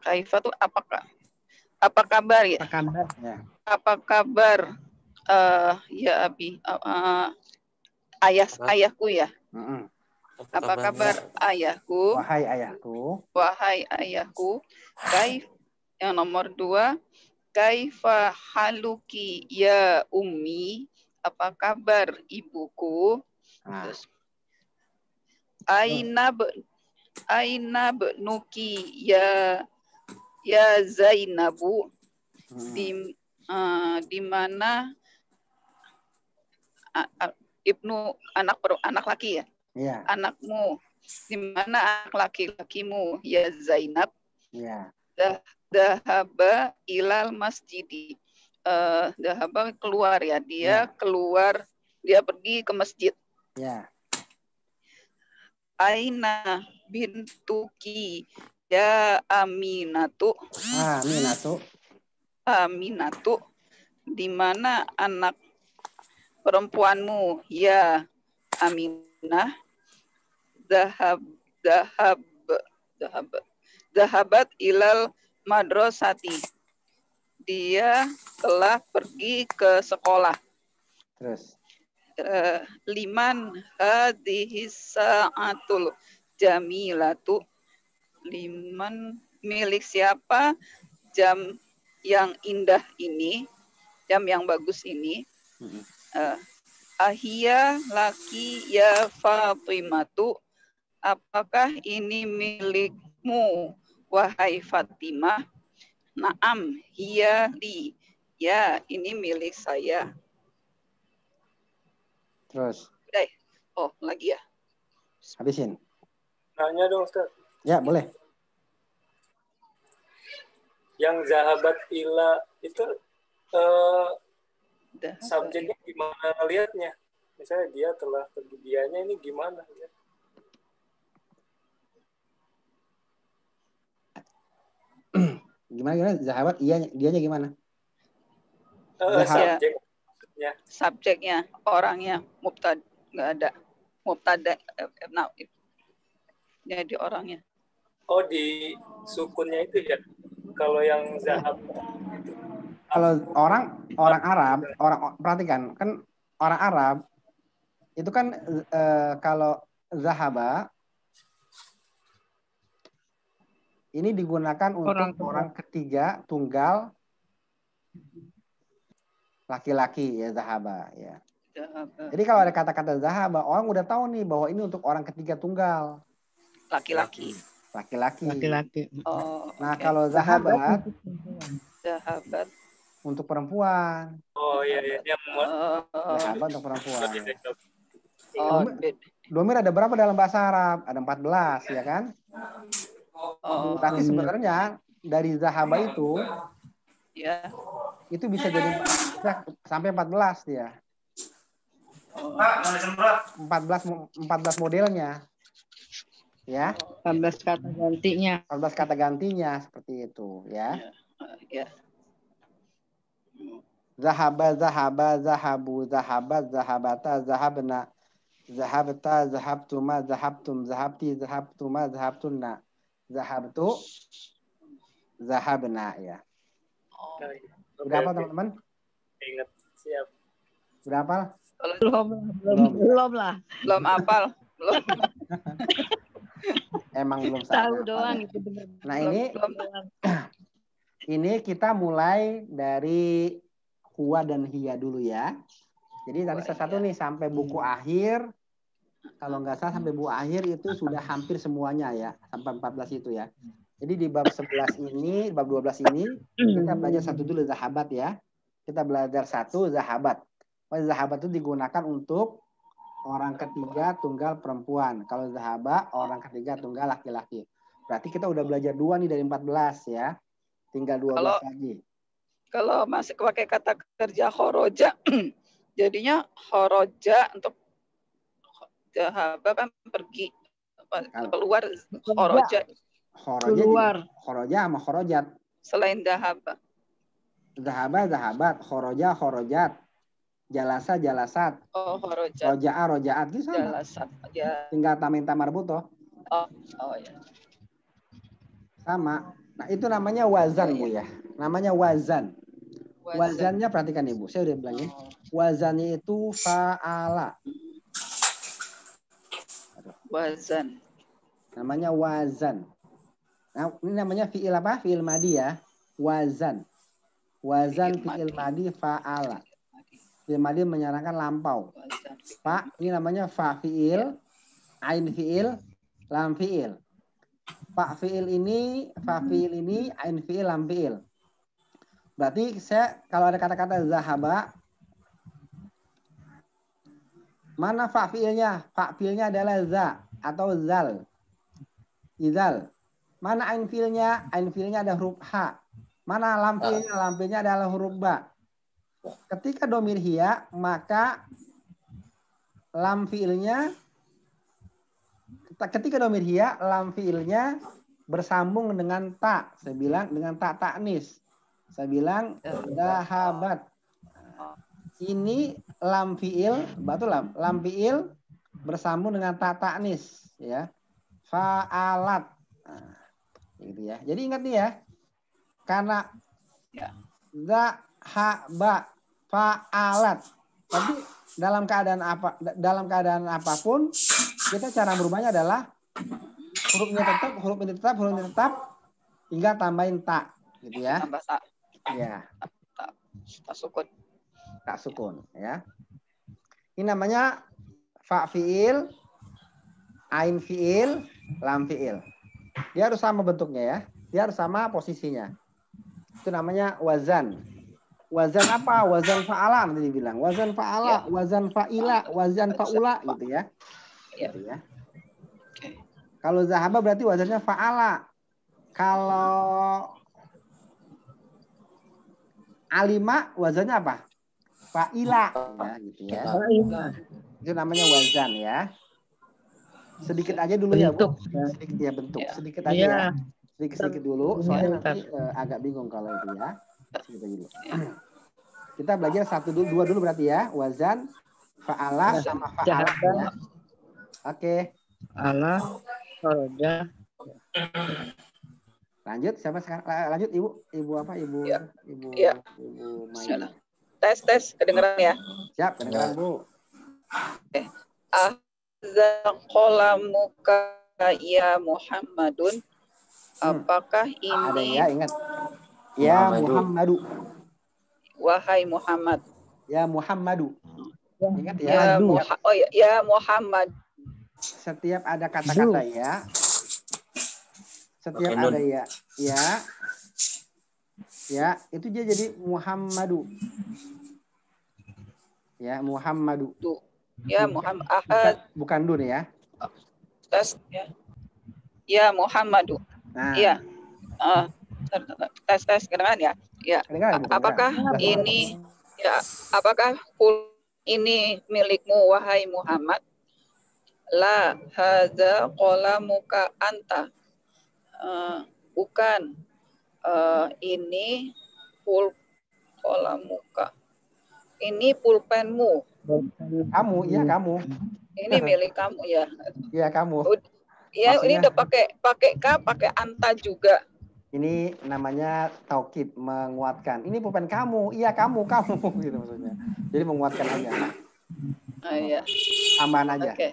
Kaifa tuh apakah? Apa kabar ya? Apa kabar? Ya. Apa kabar? Ya abi, ayahku ya. Apa kabar ayahku? Wahai ayahku. Wahai ayahku. Yang nomor 2, kaifa haluki ya ummi? Apa kabar ibuku? Terus, Aina benuki ya Zainabu? Di mana Ibnu anak laki ya? Iya. Anakmu. Di mana anak laki-lakimu ya Zainab? Iya. Dahaba ilal masjidi. Dahaba keluar ya. Dia keluar, dia pergi ke masjid. Ya. Aina bintuki ya Aminatu. Aminatu. Di mana anak perempuanmu ya Aminah? Dahabat ilal madrasati. Dia telah pergi ke sekolah. Terus. Liman hadhis sa'atul jamilatu? Liman, milik siapa jam yang indah ini, jam yang bagus ini? Ahia laki ya Fatimatu? Apakah ini milikmu wahai Fatimah? Naam hiya li. Ya, ini milik saya. Terus. Oh, lagi ya. Habisin. Tanya dong, Ustaz. Ya, boleh. Yang zahabat ila itu subjeknya gimana lihatnya? Misalnya dia telah pergi, dianya ini gimana? Gimana? Zahabat, dianya gimana? Subjeknya, orangnya, mubtada, nggak ada. Mubtada, jadi orangnya. Oh, di sukunnya itu ya? Kalau yang zahab itu. Kalau orang Arab, perhatikan, kan orang Arab itu kan kalau zahaba ini digunakan untuk orang ketiga tunggal laki-laki ya, zahaba ya. Jadi kalau ada kata-kata zahaba, orang udah tahu nih bahwa ini untuk orang ketiga tunggal laki-laki. Oh, nah, kalau zahabat untuk perempuan. Oh iya. Zahabat untuk perempuan. Domir ada berapa dalam bahasa Arab? Ada 14 ya kan? Berarti sebenarnya dari zahaba itu itu bisa jadi sampai 14 dia. 14 modelnya. Ya. 14 kata gantinya. 14 kata gantinya seperti itu ya. Zahaba, zahabu, zahabat, zahabata, zahabna, zahabta, zahabtuma, zahabtum, zahabti, zahabtuma, zahabtunna, zahabtu, zahabna ya. Berapa teman-teman? Ingat, siap. Berapa? Belum lah. Belum hafal. Belum. Emang belum tahu doang itu benar. Nah, ini kita mulai dari huwa dan hiya dulu ya. Jadi tadi satu nih sampai buku akhir. Kalau nggak salah sampai buku akhir itu sudah hampir semuanya ya, sampai 14 itu ya. Jadi di bab 11 ini, bab 12 ini kita belajar satu dulu zahabat ya. Kita belajar satu zahabat. Zahabat itu digunakan untuk orang ketiga tunggal perempuan. Kalau zahaba orang ketiga tunggal laki-laki. Berarti kita udah belajar 2 nih dari 14 ya. Tinggal 12 lagi. Kalau masih pakai kata kerja khoroja, jadinya khoroja untuk zahaba kan pergi keluar, khoroja. Keluar. Khoroja sama khorojat. Selain zahaba. Zahaba, zahabat. Khoroja, khorojat. Jalasa, jalasat. Oh, khorojat. Roja'a, rojaat. Itu sama. Jalasat. Ya. Tinggal tamin tamarbuto. Oh ya. Sama. Nah, itu namanya wazan, Bu ya. Namanya wazan. Wazannya perhatikan Ibu. Saya udah bilangin. Wazannya itu fa'ala. Wazan. Namanya wazan. Nah, ini namanya fi'il apa? Fi'il madi ya. Wazan. Wazan fi'il madi fa'ala. Fi'il madi menyerangkan lampau. Fa, ini namanya fa fi'il, ain fi'il, lam fi'il. Fa fi'il ini, fa fi'il ini, ain fi'il, lam fi'il. Berarti saya kalau ada kata-kata zahaba, mana fa fi'ilnya? Fa fi'ilnya adalah za atau zal. Izal. Mana ain fi'ilnya? Ain fi'ilnya ada huruf H. Mana lam fi'ilnya? Lam fi'ilnya adalah huruf ba. Ketika domir hiya, maka lam fi'ilnya, ketika domir hiya, lam fi'ilnya bersambung dengan ta. Saya bilang dengan ta ta'nis. Saya bilang dahabat. Ini lam fi'il, batu lam. Lam fi'il bersambung dengan ta ta'nis. Ya. Fa'alat. Nah, gitu ya. Jadi ingat nih ya. Karena zahaba fa'alat. Tapi dalam keadaan apapun kita cara merubahnya adalah hurufnya tetap, huruf ini tetap hingga tambahin ta, gitu ya. Tambah ta. Ya. Tak sukun. Tak sukun, ya. Ini namanya fa fi'il, ain fi'il, lam fi'il. Dia harus sama bentuknya ya. Dia harus sama posisinya. Itu namanya wazan. Wazan apa? Wazan fa'ala nanti dibilang. Wazan fa'ala, wazan fa'ila, wazan fa'ula gitu ya. Gitu ya. Kalau zahaba berarti wazannya fa'ala. Kalau alima wazannya apa? Fa'ila ya gitu ya. Itu namanya wazan ya. Sedikit aja dulu bentuk, ya, Bu. Sedikit ya bentuk. Sedikit aja ya. Sedikit dulu soalnya nanti agak bingung kalau itu ya. Sedikit dulu. Kita belajar 1 dulu, 2 dulu berarti ya. Wazan, fa'ala sama fa'ala ya. Oke. Allah, khoroja. Lanjut siapa sekarang? Lanjut Ibu. Ibu apa? Ibu Maya. Tes kedengeran ya? Siap, kedengeran Bu. Qalamuka ya Muhammadun. Apakah ini ada ya, ingat. Ya Muhammadu. Wahai Muhammad. Ya Muhammadu. Ingat ya. Ya Muhammad. Setiap ada kata-kata ya. Setiap ada ya. Ya, itu dia jadi Muhammadu. Ya, Muhammadu. Ya Muhammad Ahad. Bukan dun ya. Tes ya. Ya Muhammadu. Nah. Iya. Tes kedengaran ya? Ya. Apakah ini ini milikmu wahai Muhammad? La hadza qalamuka anta. Bukan. Ini qalamuka. Ini pulpenmu. Kamu, iya kamu. Ini milik kamu ya. Iya kamu. Ya, ini udah pakai K, pakai anta juga. Ini namanya taukid, menguatkan. Ini pulpen kamu, iya kamu gitu maksudnya. Jadi menguatkan aja. Iya. Tambahan aja. Oke.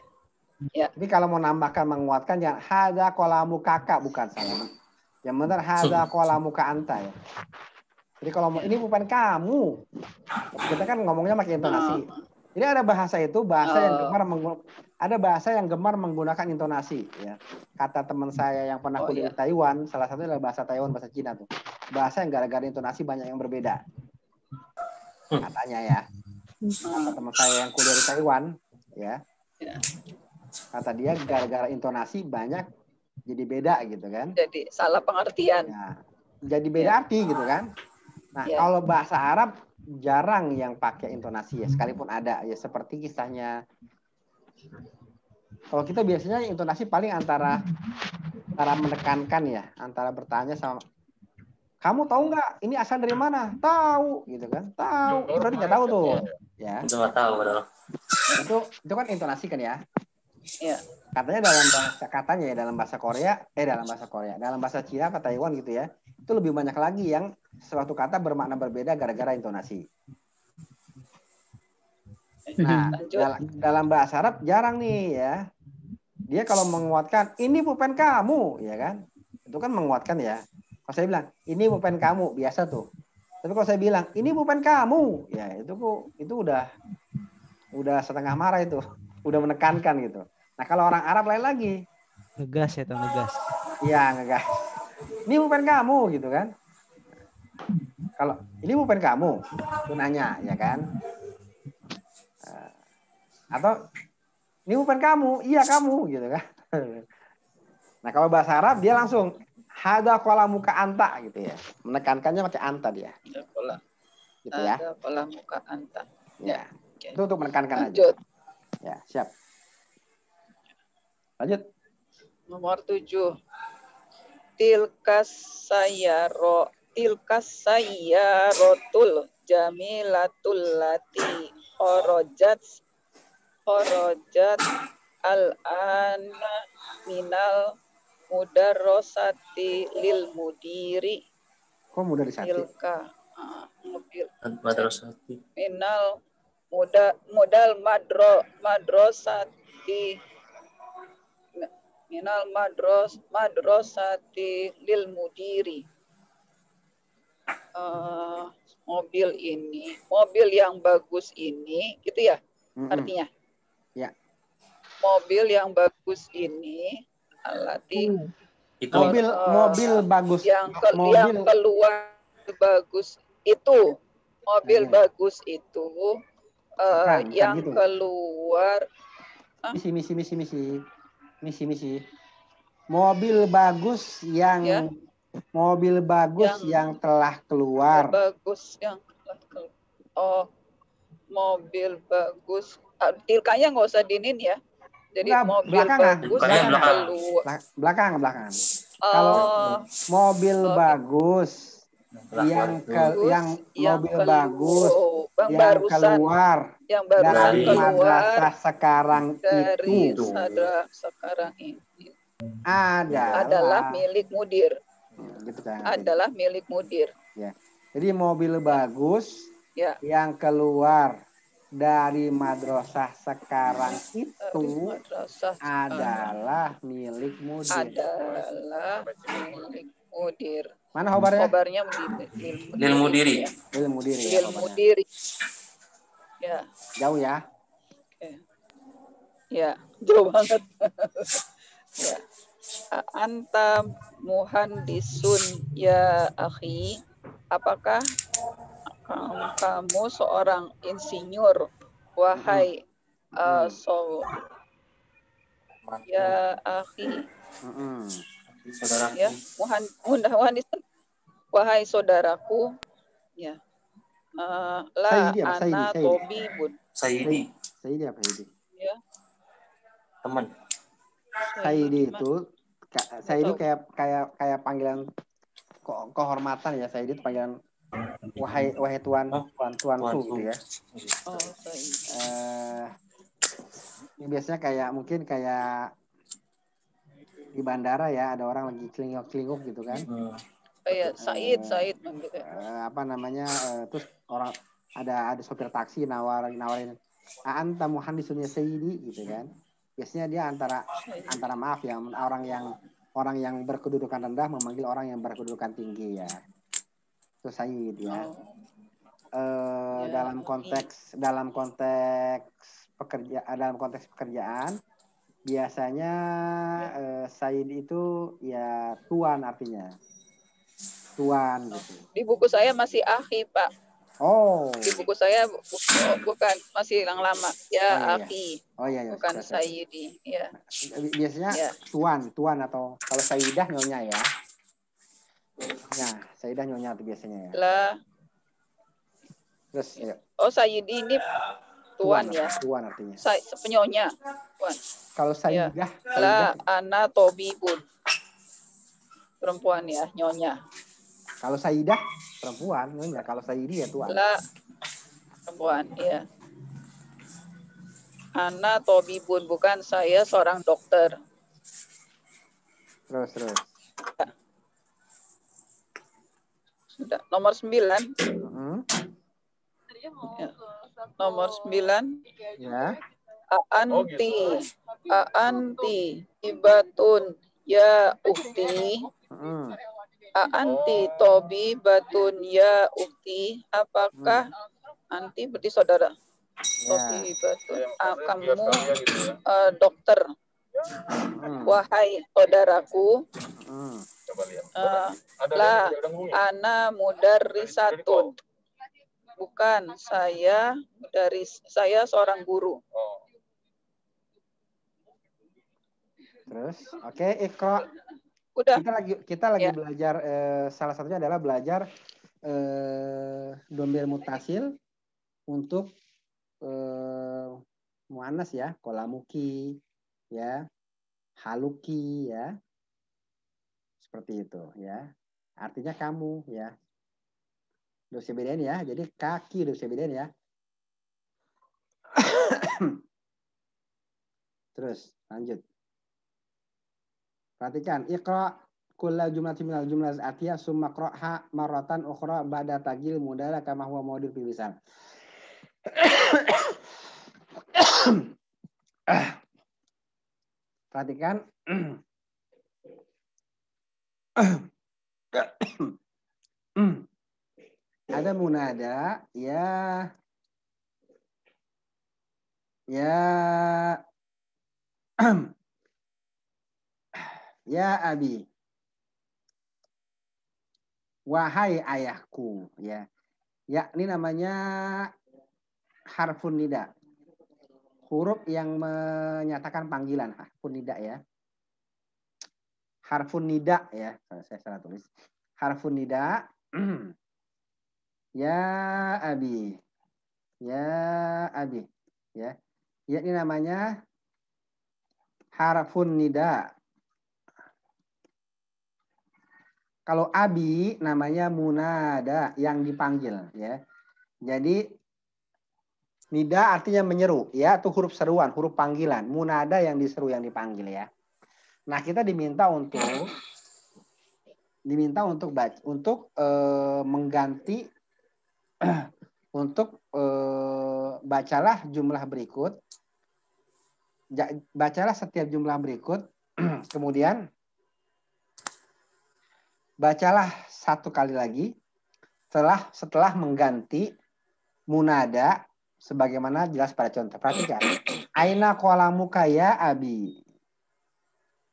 Ya. Jadi kalau mau nambahkan menguatkan jangan hadza qalamu kakak, bukan salah. Yang benar hadza qalamu ka anta ya. Jadi kalau mau ini pulpen kamu. Kita kan ngomongnya pakai intonasi. Jadi ada bahasa itu yang gemar menggunakan intonasi ya. Kata teman saya yang pernah kuliah di Taiwan, salah satunya adalah bahasa Taiwan, bahasa Cina tuh. Bahasa yang gara-gara intonasi banyak yang berbeda. Katanya ya. Kata teman saya yang kuliah di Taiwan ya. Kata dia gara-gara intonasi banyak jadi beda gitu kan. Jadi salah pengertian. Ya, jadi beda arti gitu kan. Nah, kalau bahasa Arab jarang yang pakai intonasi ya, sekalipun ada ya, seperti kisahnya. Kalau kita biasanya intonasi paling antara menekankan ya, antara bertanya sama, kamu tahu nggak ini asal dari mana? Tahu gitu kan? Tahu. Berarti nggak tahu tuh. Ya. Itu nggak tahu padahal. Itu kan intonasi kan ya. Ya. Katanya dalam bahasa Korea, dalam bahasa Cina atau Taiwan gitu ya, itu lebih banyak lagi yang suatu kata bermakna berbeda gara-gara intonasi. Nah, dalam bahasa Arab jarang nih ya. Dia kalau menguatkan, ini pulpen kamu, ya kan? Itu kan menguatkan ya. Kalau saya bilang, ini pulpen kamu, biasa tuh. Tapi kalau saya bilang, ini pulpen kamu, ya itu udah setengah marah itu, udah menekankan gitu. Nah, kalau orang Arab lain lagi. Ngegas ya, tuh ngegas. Iya, ngegas. Ini pulpen kamu gitu kan. Kalau ini pulpen kamu, itu nanya, ya kan? Atau ini pulpen kamu, iya kamu gitu kan. Nah, kalau bahasa Arab dia langsung hada qalamuka anta gitu ya. Menekankannya pakai anta dia. Gitu ya. Hada qalamuka anta. Ya. Itu untuk menekankan aja. Ya, siap. Lanjut. Nomor 7. Tilkas sayyarotul jamilatul lati kharajat al-ana minal mudarrosati lil mudiri. Kok mudarrisati? Tilka mobil Madrasati. minal modal madrasati minal madrasati lil mudiri. Mobil yang bagus ini gitu ya artinya. Ya. Mobil yang bagus ini alati Itu mobil bagus yang keluar bagus itu mobil bagus itu yang gitu. Keluar misi mobil bagus yang yang telah keluar mobil bagus tilkanya nggak usah dinin ya. Jadi mobil belakangan. Bagus yang keluar belakang. Kalau mobil bagus yang keluar dari madrasah sekarang ini adalah milik mudir. Gitu, adalah milik mudir. Ya. Jadi mobil bagus yang keluar dari madrasah sekarang itu adalah milik mudir. Mana khobarnya? Khobarnya lil mudiri. Lil mudiri. Lil mudiri. Ya. Jauh ya? Ya, jauh banget. Ya. Anta muhandisun ya akhi. Apakah kamu seorang insinyur, wahai ya akhi, ya muhandisun, wahai saudaraku, ya, la ana tobibun. Sayyidi apa Sayyidi? Ya. Teman. Sayyidi itu kayak panggilan kehormatan ya. Sayyidi itu panggilan wahai tuanku gitu ya. Ini biasanya mungkin kayak di bandara ya, ada orang lagi celinguk gitu kan. Kayak Said terus orang ada sopir taksi nawarin anta muhandisun ya Sayyidi gitu kan. Biasanya dia antara maaf ya, orang yang berkedudukan rendah memanggil orang yang berkedudukan tinggi ya. Itu Sayyid ya. Dalam konteks pekerjaan biasanya Sayyid itu ya tuan artinya. Tuan gitu. Di buku saya masih akhi, Pak. Oh. Di buku saya bukan, masih yang lama. Ya, Oh, iya, iya. Aki. Oh iya, iya. Bukan Sudah. Sayyidi. Ya. Biasanya Ya. tuan atau kalau Sayyidah nyonya ya. Nah, Sayyidah nyonya itu biasanya ya. Lah. Terus ya. Oh, Sayyidi ini tuan ya. Tuan artinya. Penyonya. Tuan. Kalau Sayyidah, Ya. Lah, ana tobibun. Perempuan ya, nyonya. Kalau Sayyidah perempuan, nyonya. Kalau Sayyidi ya tuan. Lah, perempuan, ya. Ana tobibun, bukan saya seorang dokter. Terus. Sudah. Nomor 9. Ya. Nomor 9. Ya. Aanti ibatun ya ukti. Aanti tobi batun ya ukti. Apakah anti berarti saudara? Tobi batun. Kamu dokter. Wahai saudaraku. La ana mudarrisatun. Bukan, saya seorang guru. Terus, oke, Iqra. Udah. Kita lagi belajar, salah satunya adalah belajar domir mutasil untuk muannas ya, kolamuki, ya, haluki, ya, seperti itu, ya. Artinya kamu, ya. Udah bisa bedain ya, jadi kaki udah bisa bedain ya. Terus, lanjut. Perhatikan, iqra kulla jumlatin minal jumlah atiyah summa qra'ha marratan ukhra ba'da tagil mudara kama huwa mawjud fil lisan. Perhatikan. Ada munada ya ya abi, wahai ayahku, ya. Ya, ini namanya harfun nida. Huruf yang menyatakan panggilan, harfun nida ya. Harfun nida ya, saya salah tulis. Harfun nida. Ya abi. Ya abi, ya. Ya, ini namanya harfun nida. Kalau abi namanya munada, yang dipanggil ya. Jadi nida artinya menyeru ya, itu huruf seruan, huruf panggilan. Munada yang diseru, yang dipanggil ya. Nah, kita diminta untuk mengganti untuk bacalah jumlah berikut. Bacalah setiap jumlah berikut. Kemudian bacalah satu kali lagi setelah mengganti munada sebagaimana jelas pada contoh. Perhatikan. Aina qalamuka ya abi.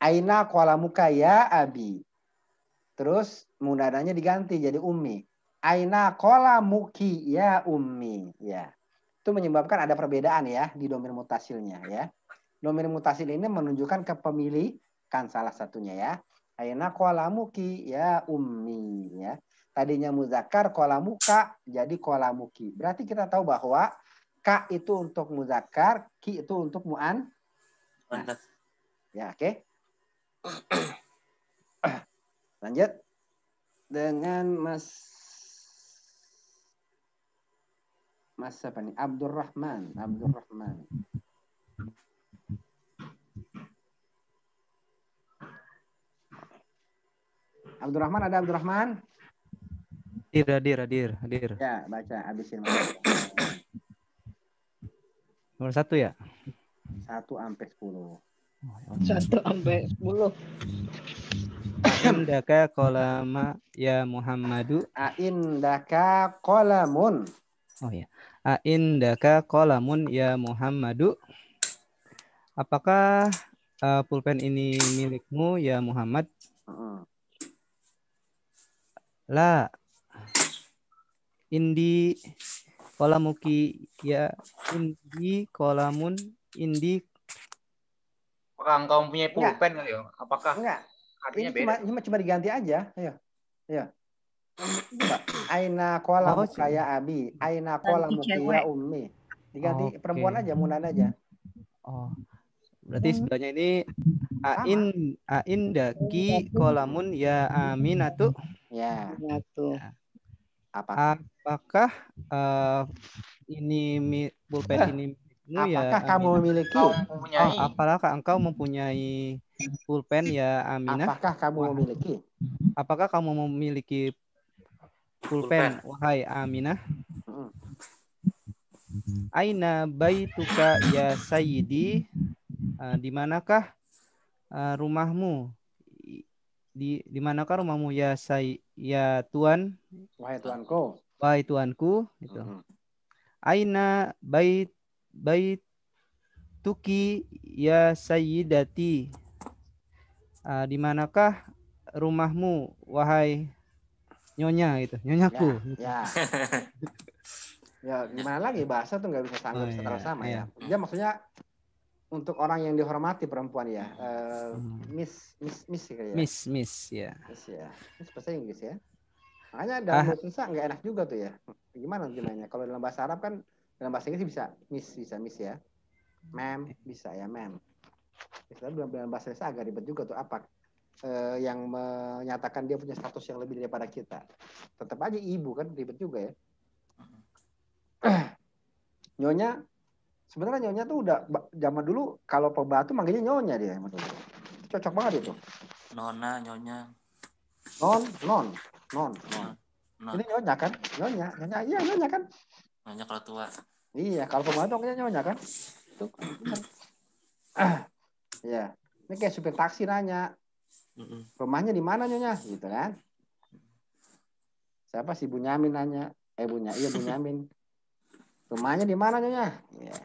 Aina qalamuka ya abi. Terus munadanya diganti jadi ummi. Aina qalamuki ya ummi, ya. Itu menyebabkan ada perbedaan ya di domir mutasilnya ya. Domir mutasil ini menunjukkan kepemilikan salah satunya ya. Aina qalamuki ya ummi, ya. Tadinya muzakkar qalamuka jadi qalamuki. Berarti kita tahu bahwa ka itu untuk muzakkar, ki itu untuk mu'an. Nah, ya, oke. Lanjut dengan Mas apa nih? Abdurrahman. Abdurrahman, ada Abdurrahman? Hadir. Ya, baca habisin. Nomor 1 ya? 1 sampai 10. 1 sampai 10. Indaka kolama ya Muhammadu. Indaka qalamun. Oh ya. Indaka qalamun ya Muhammadu. Apakah pulpen ini milikmu ya Muhammad? La. indi kolamuki ya indi kolamun indi. Apakah engkau mempunyai Enggak. pulpen kali ya? Apakah Enggak. artinya Ini beda? cuma diganti aja. Ayo. Coba. Aina qalamuka ya abi. Aina qalamuki ya ummi. Diganti perempuan aja, munan aja. Oh. Berarti sebenarnya ini aindaki kolamun ya aminatu. Ya. Apakah ini pulpen ini apakah ya kamu memiliki? Apakah engkau mempunyai pulpen ya Aminah? Apakah kamu memiliki? Apakah kamu memiliki pulpen wahai Aminah? Aina baituka ya sayyidi? Di manakah rumahmu? Di manakah rumahmu ya ya tuan? Wahai tuanku. Wahai tuanku, itu. Aina baituki ya sayyidati? Di manakah rumahmu wahai nyonya gitu, nyonyaku. Ya. Ya gimana lagi, bahasa tuh nggak bisa sanggup terlalu sama ya. Dia maksudnya untuk orang yang dihormati perempuan ya. Miss ya. Miss ya. Miss bahasa Inggris ya. Makanya dalam bahasa nggak enak juga tuh ya. Gimana gimana? Kalau dalam bahasa Arab kan, dalam bahasa Inggris bisa miss ya. Ma'am bisa ya, ma'am. Dalam bahasa Indonesia agak ribet juga tuh apa yang menyatakan dia punya status yang lebih daripada kita. Tetap aja ibu kan ribet juga ya. Nyonya, sebenarnya nyonya tuh udah zaman dulu kalau pebatu manggilnya nyonya dia. Cocok banget itu. Nona, nyonya. Non. Ini nyonya kan? Nyonya. Iya nyonya kan? Nyonya kalau tua. Iya, kalau pebatu manggilnya nyonya kan? Tuh. Ya, ini kayak supir taksi nanya, rumahnya di mana nyonya, gitu kan? Siapa si Bunyamin nanya, Bunyamin, rumahnya di mana nyonya? Ya.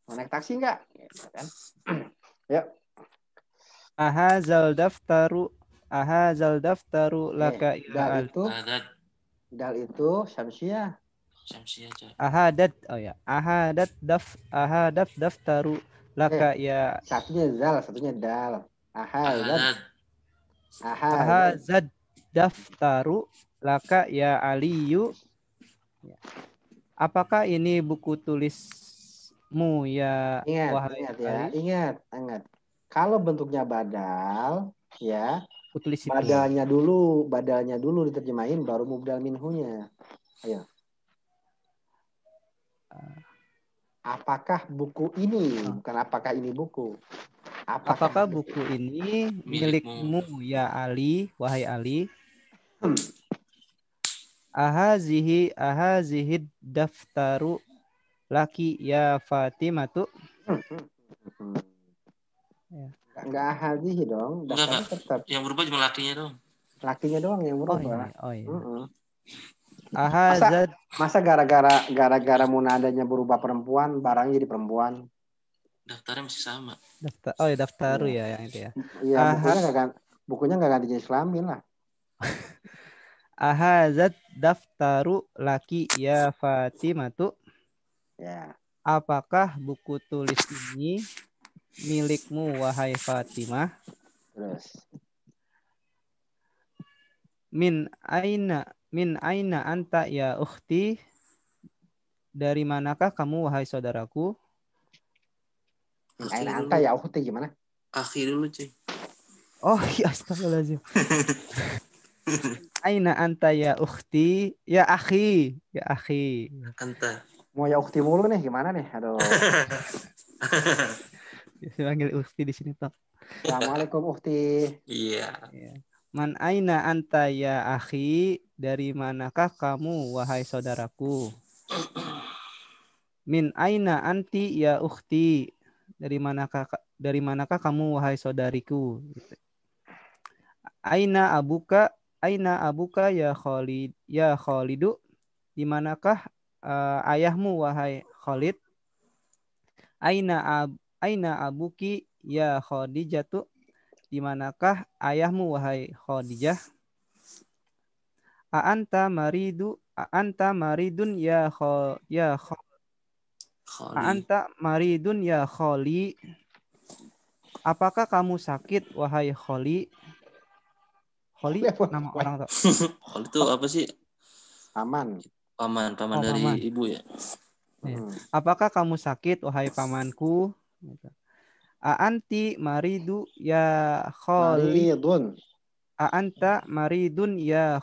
Mau naik taksi nggak? Gitu kan? Ya. Ahazal daftaru laka ya. Dal itu syamsiah. Ahadat daftaru laka ya. Satunya zal, satunya dal. Ahazad daftaru laka ya Aliyu. Apakah ini buku tulismu ya? Ingat. Kalau bentuknya badal ya, badalnya dulu diterjemahin baru mubdal minhunya. Ayo. Apakah buku ini? Bukan apakah ini buku. Apakah buku ini milikmu ya Ali, wahai Ali? Ahazihi daftaru laki ya Fatimatu. Enggak ahazihi dong. Enggak, tetap. Yang berubah cuma lakinya dong. Lakinya doang yang berubah. Masa gara-gara munadanya berubah perempuan, barangnya jadi perempuan. Daftarnya masih sama. Daftaru ya yang itu ya. Iya, bukunya nggak ganti jenis kelamin lah. Ahazat daftaru laki ya Fatimatu. Ya. Apakah buku tulis ini milikmu wahai Fatimah? Terus. Min aina anta ya ukhti? Dari manakah kamu wahai saudaraku? Min aina anta ya ukhti gimana? Akhi dulu, cuy. Oh, ya astagfirullahaladzim. Aina anta ya ukhti? Ya akhi. Anta. Mau ya ukhti mulu nih, gimana nih? Aduh. Dipanggil ukhti di sini, Pak. Assalamualaikum ukhti. Iya. Man aina anta ya akhi? Dari manakah kamu wahai saudaraku? Min aina anti ya ukhti? Dari manakah kamu wahai saudariku? Aina abuka ya Khalidu? Di manakah ayahmu wahai Khalid? Aina abuki ya Khadijatu? Di manakah ayahmu wahai Khadijah? A'anta maridu anta maridun ya Khali. anta maridun ya kholi. Apakah kamu sakit wahai kholi? Kholi nama orang tak? Khali itu apa sih? Paman. Paman Oh, dari paman. ibu ya. Ya. Apakah kamu sakit wahai pamanku? Anti maridu ya kholi. Maridun. Anta maridun ya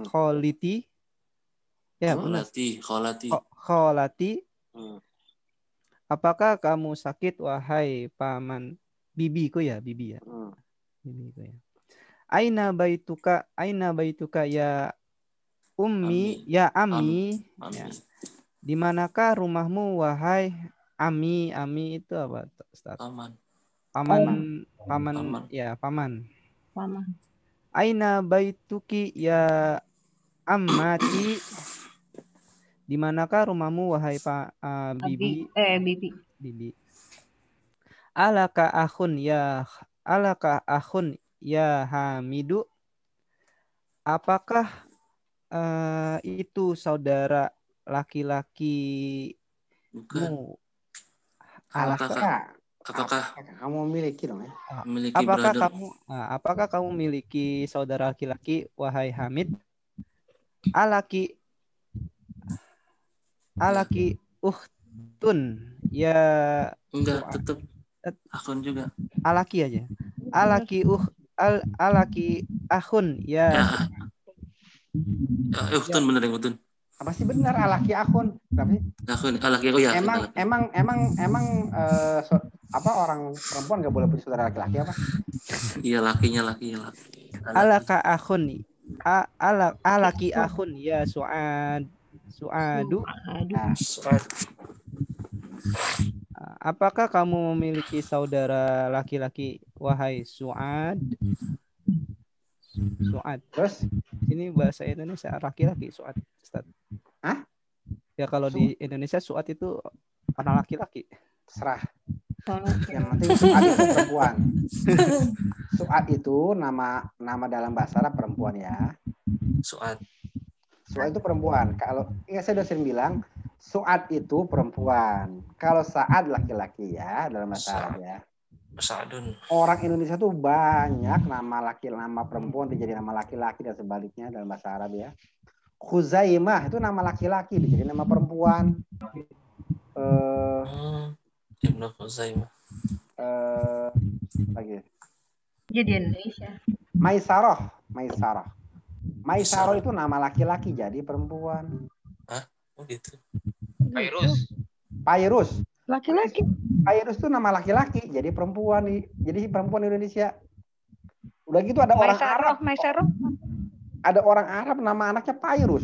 kholiti. Ya, benar. Kholati. Apakah kamu sakit wahai paman bibiku ya, bibi ya. Bibiku ya. Aina baituka ya ummi, ya ami. Ya. Di manakah rumahmu wahai ami? Ami itu apa, Ustaz? Paman. Ya, paman. Aina baituki ya ammati. Di manakah rumahmu wahai bibi? Bibi. Alaka akhun ya Hamidu. Apakah itu saudara laki-lakimu? Apakah kamu memiliki dong ya? Memiliki brother. Apakah kamu memiliki saudara laki-laki wahai Hamid? Alaki ukhtun ya. Enggak, tetap akun juga. Alaki aja. Alaki akhun ya. Ukhtun bener yang ukhtun. Apa sih benar alaki akhun? Akun alaki aku ya. Emang apa orang perempuan nggak boleh punya saudara laki-laki apa? Iya, laki. Alaka akhun. Alaki akhun ya Suadu. Apakah kamu memiliki saudara laki-laki wahai Suad? Terus ini bahasa Indonesia laki-laki Suad, Ustaz. Hah? Ya kalau di Indonesia Suad itu anak laki-laki. Serah. Yang penting Suad itu perempuan. Suad itu nama dalam bahasa Arab perempuan ya. Suad itu perempuan. Kalau saya udah sering bilang Suad itu perempuan. Kalau Saad laki-laki ya dalam bahasa Arab ya. Saadun. Orang Indonesia tuh banyak nama perempuan dijadi nama laki-laki dan sebaliknya dalam bahasa Arab ya. Khuzaimah itu nama laki-laki dijadi nama perempuan. Ibnu Khuzaimah. Lagi. Jadi Indonesia. Maisarah itu nama laki-laki jadi perempuan. Hah? Oh gitu. Pairus. Laki-laki. Pairus itu nama laki-laki jadi perempuan. Jadi perempuan Indonesia. Udah gitu ada orang Arab. Ada orang Arab nama anaknya Pairus.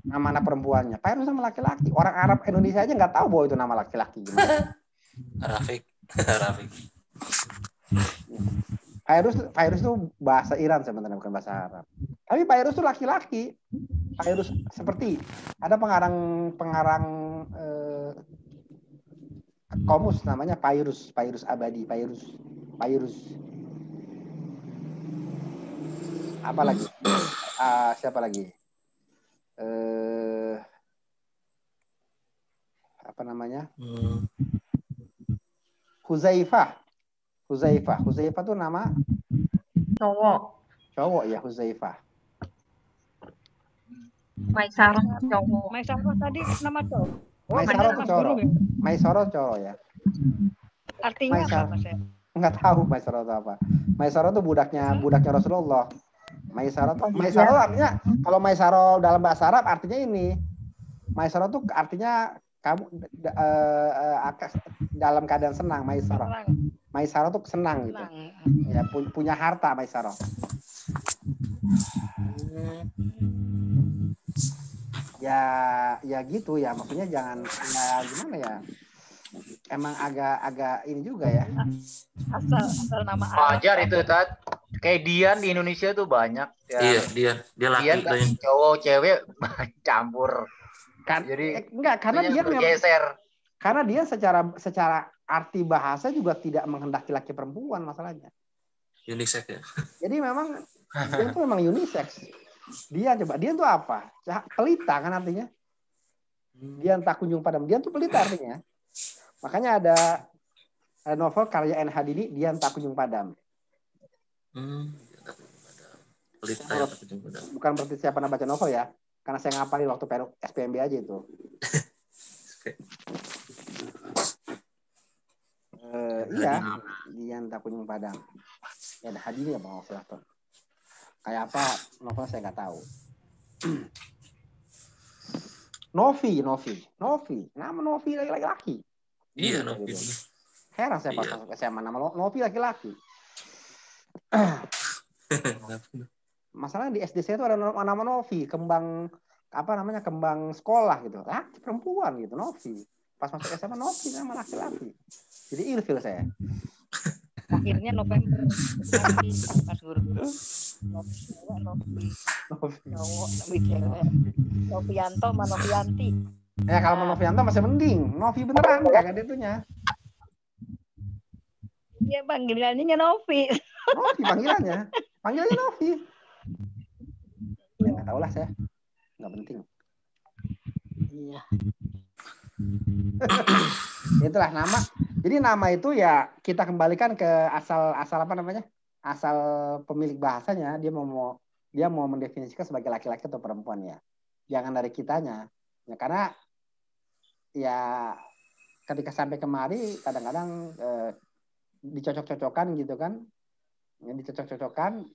Nama anak perempuannya. Pairus nama laki-laki. Orang Arab Indonesia aja nggak tahu bahwa itu nama laki-laki. Rafiq. Pairus itu bahasa Iran sebenarnya bukan bahasa Arab. Tapi Pairus itu laki-laki. Pairus seperti ada pengarang komus namanya Pairus Abadi, Pairus. Apa lagi? Siapa lagi? Apa namanya? Huzaifah itu nama cowok ya, Huzaifah. Maisarah cowok. Maisarah tadi nama cowok. Maisarah cowok ya. Artinya apa, Mas? Enggak tahu Maisarah itu apa. Maisarah itu budaknya Rasulullah. Maisarah artinya kalau Maisarah dalam bahasa Arab artinya ini. Maisarah itu artinya kamu dalam keadaan senang, Maisarah. Maisarah tuh senang gitu. Ya, punya harta Maisarah. Ya gitu ya, maksudnya jangan ya gimana ya? Emang agak ini juga ya. Asal nama wajar itu, Tat. Kayak Dian di Indonesia tuh banyak. Ya. Iya, dia laki. Dian kan cowok cewek campur. Jadi karena dia bergeser. Karena dia secara arti bahasa juga tidak menghendaki laki perempuan masalahnya. Unisex ya. Jadi memang Dian tuh memang unisex. Dian tuh apa? Pelita kan artinya. Dian tak kunjung padam. Dian tuh pelita artinya. Makanya ada novel karya N. Hadini, Dian tak kunjung padam. Pelita yang tak kunjung padam. Bukan berarti saya pernah baca novel ya. Karena saya ngapalin waktu SPMB aja itu. Iya, Dian tak kunjung padam. Ya ada Hadini ya Bang Oselator. Kayak apa novel saya nggak tahu. Novi. Nama Novi laki-laki. Iya, Novi. Heran saya pas masuk SMA nama Novi laki-laki. Masalahnya di SD saya itu ada nama Novi, kembang sekolah gitu. Perempuan gitu, Novi. Pas masuk SMA Novi nama laki-laki. Jadi ilfil saya. Akhirnya November pas guru. Novianto sama Novianti. Ya kalau Novianto masih mending. Novi beneran kagak ada itunya. Iya panggilannya Novi. Novi panggilannya Novi. Ya nggak tahu lah saya. Nggak penting. Iya. Itulah nama. Jadi nama itu ya kita kembalikan ke asal apa namanya? Asal pemilik bahasanya, dia mau mendefinisikan sebagai laki-laki atau perempuan ya. Jangan dari kitanya. Ya karena ya ketika sampai kemari kadang-kadang dicocok-cocokan gitu kan. Ya, dicocok-cocokan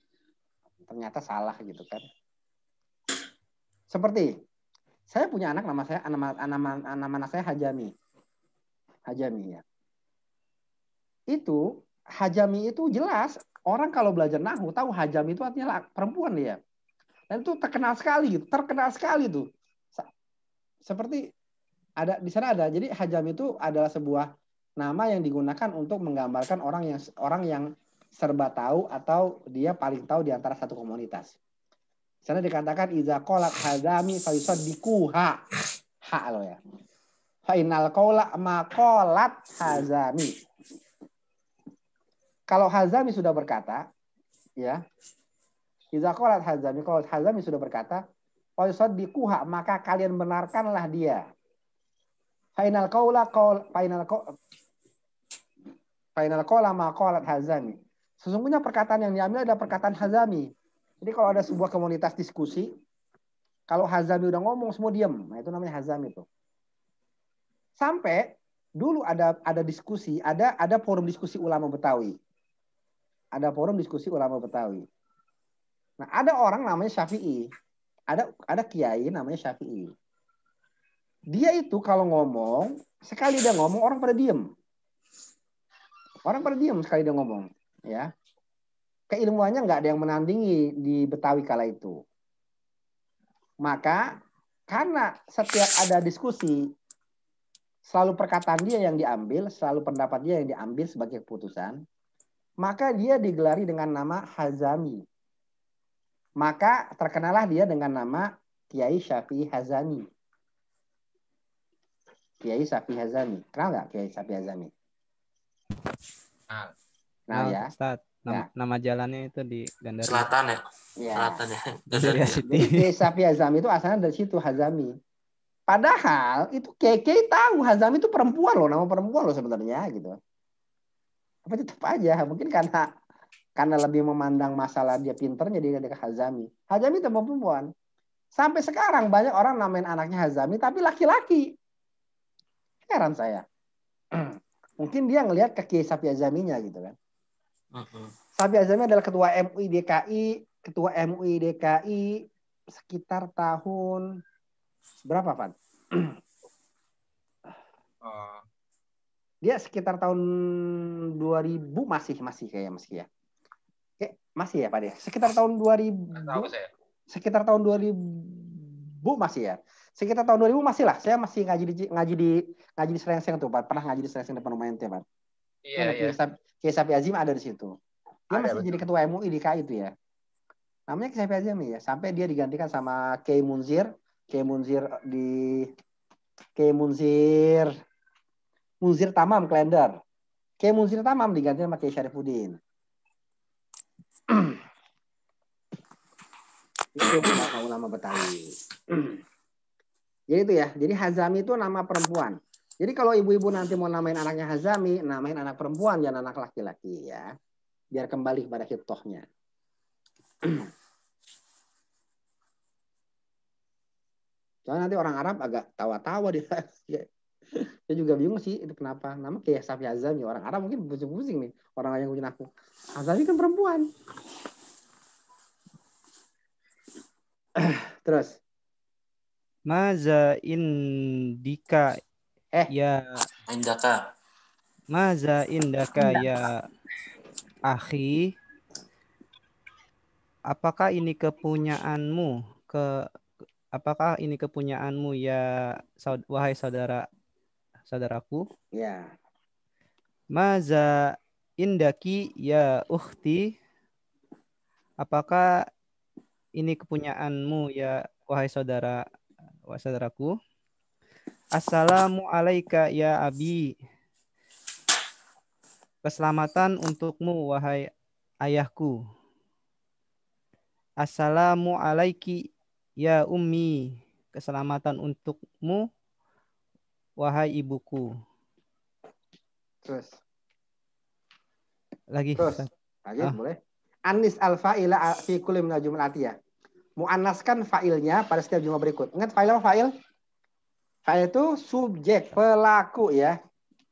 ternyata salah gitu kan. Seperti saya punya anak, nama anak saya Hajami ya. Itu Hajami itu jelas orang kalau belajar nahwu tahu Hajami itu artinya perempuan dia. Dan itu terkenal sekali tuh. Seperti ada di sana ada. Jadi Hajami itu adalah sebuah nama yang digunakan untuk menggambarkan orang yang serba tahu atau dia paling tahu di antara satu komunitas. Di sana dikatakan iza qalat Hajami fa yusaddiquha. Ha lo ya. Fa innal qaula ma qalat Hajami. Kalau Hazami sudah berkata, ya, iza qalat Hazami, kalau Hazami sudah berkata, fa yusaddiquha, maka kalian benarkanlah dia. Final qaula ma qalat Hazami. Sesungguhnya perkataan yang diambil adalah perkataan Hazami. Jadi kalau ada sebuah komunitas diskusi, kalau Hazami udah ngomong semua diam, nah itu namanya Hazami itu. Sampai dulu ada diskusi, ada forum diskusi ulama Betawi. Ada forum diskusi ulama Betawi. Nah, ada orang namanya Syafi'i. Ada kiai namanya Syafi'i. Dia itu kalau ngomong, sekali dia ngomong orang pada diem. Orang pada diem sekali dia ngomong, ya. Keilmuannya nggak ada yang menandingi di Betawi kala itu. Maka karena setiap ada diskusi selalu perkataan dia yang diambil, selalu pendapat dia yang diambil sebagai keputusan, maka dia digelari dengan nama Hazami. Maka terkenalah dia dengan nama Kiai Syafi'i Hazami. Kiai Syafi'i Hazami. Kenal nggak Kiai Syafi'i Hazami? Nah ya. Ustaz. Nama jalannya itu di Gandaria. Selatan ya? Ya. Selatan ya. Gandaria City. Kiai Syafi'i Hazami itu asalnya dari situ, Hazami. Padahal itu Kiai tahu Hazami itu perempuan loh, nama perempuan loh sebenarnya gitu. Tapi tetap aja mungkin karena lebih memandang masalah dia pinternya dia ke Hazami. Hazami itu perempuan. Sampai sekarang banyak orang namain anaknya Hazami tapi laki-laki. Heran saya. Mungkin dia ngelihat ke Kiai Syafi'i Hazaminya gitu kan. Syafi'i Hazami adalah ketua MUI DKI sekitar tahun berapa, Pak? Dia sekitar tahun 2000 masih ya. Masih ya, Pak ya. Sekitar tahun 2000. Sekitar tahun 2000 masih ya. Sekitar tahun 2000 masih lah. Saya masih ngaji di Serengseng tuh, Pak. Pernah ngaji di Serengseng depan rumah ente, Pak. Iya. Kiai Syafi'i Hazami ada di situ. Dia masih jadi ketua MUI DKI itu ya. Namanya Kiai Syafi'i Hazami ya. Sampai dia digantikan sama Kiai Munzir Tamam Klender. Kiai Munzir Tamam diganti sama Kiai Syarifuddin. Itu ulama Betawi. Jadi itu ya. Jadi Hazami itu nama perempuan. Jadi kalau ibu-ibu nanti mau namain anaknya Hazami, namain anak perempuan jangan anak laki-laki ya. Biar kembali kepada hitohnya. Soalnya nanti orang Arab agak tawa-tawa dia. Saya juga bingung sih itu kenapa. Nama kayak Safi Hazami. Orang Arab mungkin pusing-pusing nih. Orang yang punya aku. Hazami kan perempuan. Terus. Maza indika ya. Indaka. Maza indaka ya akhi. Apakah ini kepunyaanmu? Apakah ini kepunyaanmu ya wahai saudaraku? Ya. Maza indaki ya ukhti. Apakah ini kepunyaanmu ya wahai saudaraku? Assalamu alaika ya abi. Keselamatan untukmu wahai ayahku. Assalamu alaiki ya ummi. Keselamatan untukmu wahai ibuku. Terus. Lagi. Terus. Lagi boleh. Anis al-fa'ila fi kulli min al-jumlati ya. Muannaskan fa'ilnya pada setiap jumlah berikut. Ingat fa'il apa fa'il? Fa'il itu subjek pelaku ya.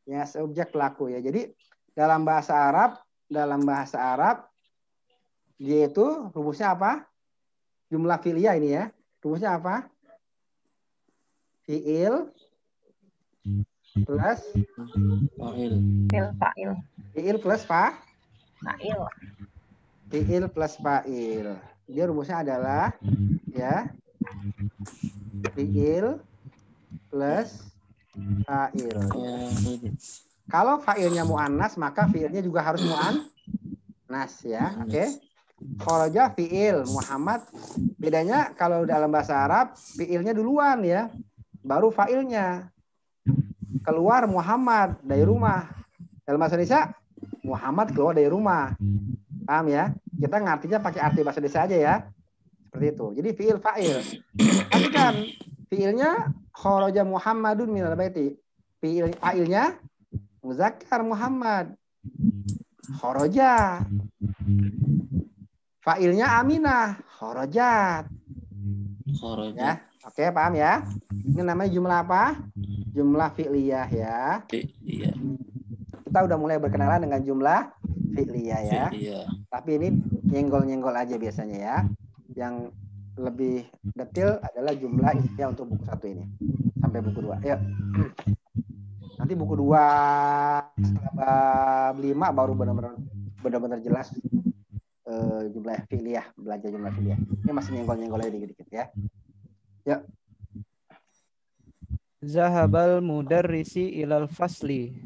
Ya, subjek pelaku ya. Jadi dalam bahasa Arab dia itu rumusnya apa? Jumlah fi'liyah ini ya. Rumusnya apa? Fi'il plus Fa'il. Fi'il plus fa'il. Fa'il. Fi'il plus fa'il. Dia rumusnya adalah ya fi'il plus fa'il. Kalau fa'ilnya mu'annas maka fi'ilnya juga harus mu'annas ya. Oke. Kharaja fi'il Muhammad. Bedanya kalau dalam bahasa Arab fi'ilnya duluan ya. Baru fa'ilnya. Keluar Muhammad dari rumah. Dalam bahasa Indonesia Muhammad keluar dari rumah. Paham ya? Kita ngartinya pakai arti bahasa Indonesia aja ya. Seperti itu. Jadi fi'il fa'il. Perhatikan fi'ilnya kharaja Muhammadun minal baiti. Fa'ilnya muzakkar Muhammad. Kharaja. Fa'ilnya Aminah, kharajat. Ya, oke, paham ya? Ini namanya jumlah apa? Jumlah fi'liyah ya. Iya. Kita udah mulai berkenalan dengan jumlah fi'liyah ya. Iya. Tapi ini nyenggol-nyenggol aja biasanya ya. Yang lebih detail adalah jumlah isinya untuk buku 1 ini. Sampai buku 2. Ayo. Nanti buku 2 setelah bab 5 baru benar-benar jelas jumlah fi'liyah, belajar jumlah fi'liyah. Ini masih nyenggol-nyenggol aja dikit-dikit ya. Ya. Zahabal mudarrisi ilal fasli.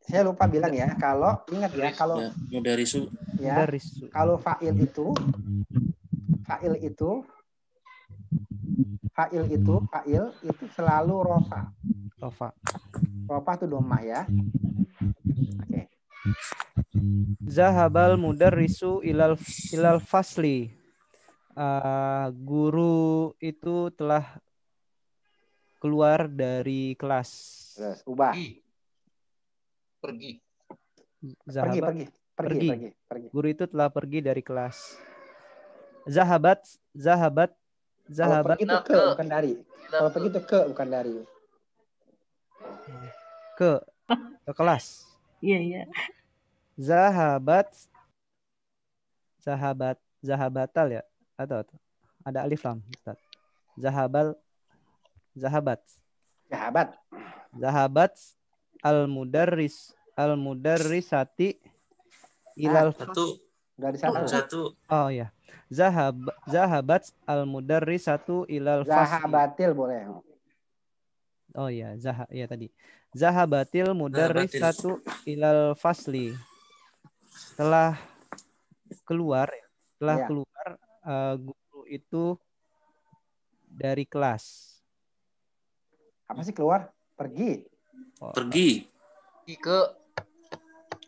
Saya lupa bilang ya, kalau ingat ya, kalau mudarisu ya, kalau fa'il itu selalu rofa. Rofa itu domah ya. Oke. Zahabal mudarrisu ilal fasli. Guru itu telah keluar dari kelas. Terus ubah. Pergi. Pergi. Guru itu telah pergi dari kelas. Zahabat. Kalau pergi itu ke, bukan dari. Kalau pergi itu ke, bukan dari. Ke kelas. Iya. Zahabatal ya, atau ada alif lam, Ustaz. Zahabat al-mudarrisati ilal satu. Oh ya. Zahabat al-mudarrisatu ilal fasli. Zahabatil boleh. Oh ya, ya tadi. Zahabatil mudarrisatu ilal fasli. Telah keluar guru itu dari kelas. Apa sih keluar? Pergi.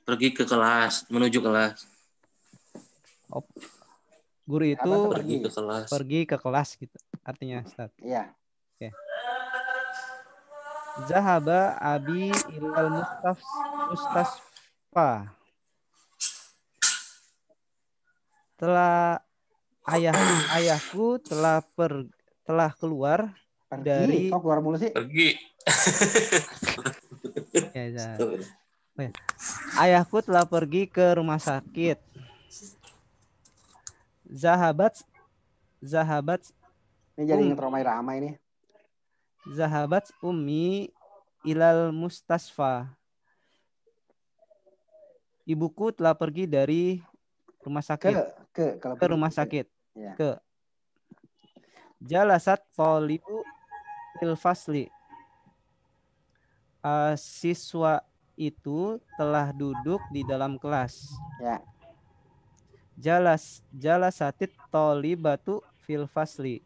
Pergi ke kelas, menuju kelas. Guru itu kelas. pergi ke kelas gitu. Artinya, Ustaz. Iya. Oke. Zahaba abi ilal mustasfa. Telah ayahku telah keluar dari. Kok keluar mulu sih? Pergi. Ya. Ayahku telah pergi ke rumah sakit. Zahabat. Ini jadi ingat ramai-ramai nih. Zahabat ummi ilal mustasfa. Ibuku telah pergi dari rumah sakit. Ke rumah sakit. Ya. Ke. Jalasat talibu fil fasli. Siswa itu telah duduk di dalam kelas. Ya. Jalasatit talibatu fil fasli.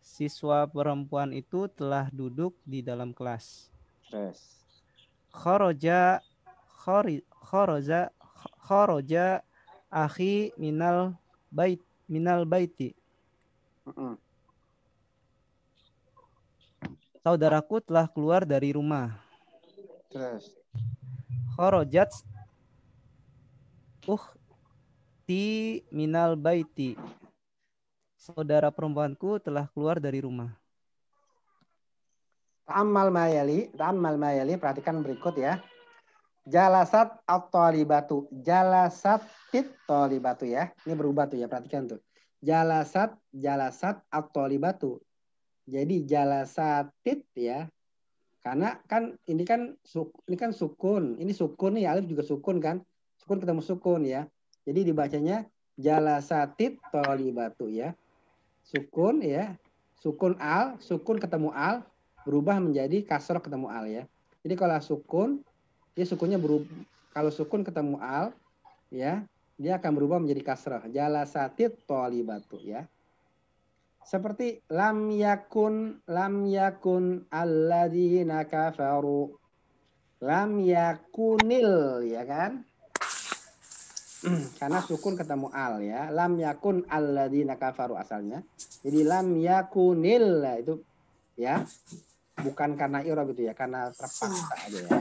Siswa perempuan itu telah duduk di dalam kelas. Terus. Kharaja akhi minal baiti. Saudaraku telah keluar dari rumah. Terus. Kharajat ukhti minal baiti. Saudara perempuanku telah keluar dari rumah. Ta'ammal mayali, perhatikan berikut ya. Jalasat at-talibatu, jalasatit talibatu ya. Ini berubah tuh ya, perhatikan tuh. Jalasat at-talibatu. Jadi jalasatit ya. Karena kan ini kan sukun. Ini sukun nih, alif juga sukun kan. Sukun ketemu sukun ya. Jadi dibacanya jalasatit talibatu ya. Sukun ya. Sukun ketemu al berubah menjadi kasroh ketemu al ya. Jadi kalau sukun dia sukunnya berubah. Kalau sukun ketemu al ya, dia akan berubah menjadi kasroh. Jalasatit talibatu ya. Seperti lam yakun alladzina kafaru. Lam yakunil ya kan? Karena sukun ketemu al ya. Lam yakun alladzina kafaru asalnya. Jadi lam yakunil itu ya. Bukan karena i'rab itu ya, karena terpaksa aja ya.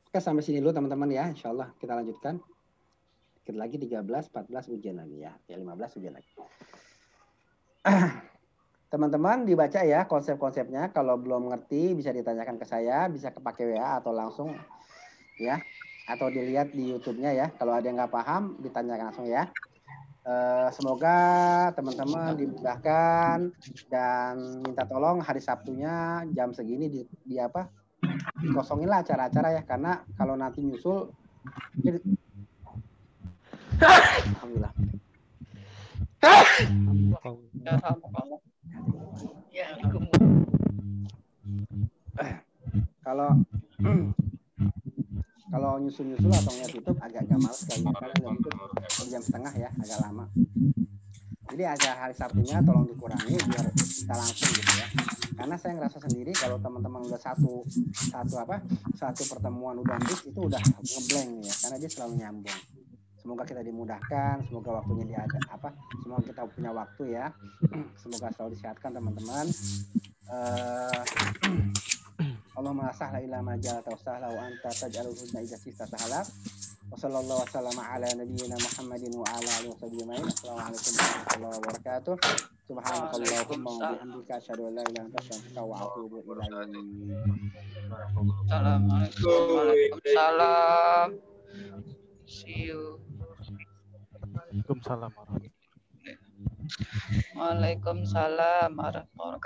Oke, sampai sini dulu teman-teman ya. Insyaallah kita lanjutkan. Dikit lagi 13, 14 ujian lagi ya. Ya 15 ujian lagi. Teman-teman dibaca ya konsep-konsepnya. Kalau belum ngerti bisa ditanyakan ke saya, bisa kepake WA atau langsung ya. Atau dilihat di YouTube-nya ya. Kalau ada yang nggak paham ditanyakan langsung ya. Semoga teman-teman dimudahkan dan minta tolong hari Sabtunya jam segini dikosongin lah acara-acara ya, karena kalau nanti nyusul alhamdulillah. Kalau nyusul atau ngeliat YouTube agak males kayaknya, karena YouTube jam setengah ya, agak lama. Jadi agak hari Sabtunya tolong dikurangi biar kita langsung gitu ya. Karena saya ngerasa sendiri kalau teman-teman udah satu pertemuan udah miss itu udah ngeblank ya, karena dia selalu nyambung. Semoga kita dimudahkan, semoga waktunya semoga kita punya waktu ya. Semoga selalu disehatkan teman-teman. Allahumma sahla ila ma ja'alta wa sahla wa anta taj'alul huzna idza syi'ta sahla. Wa sallallahu wa sallama ala nabiyyina Muhammadin wa ala alihi wa sahbihi ajma'in. Assalamualaikum warahmatullahi wabarakatuh. Subhanakallahumma wa bihamdika asyhadu an la ilaha illa anta astaghfiruka wa atubu ilaik. Assalamualaikum. Waalaikumsalam. See you. Waalaikumsalam warahmatullahi wabarakatuh. Waalaikumsalam warahmatullahi wabarakatuh.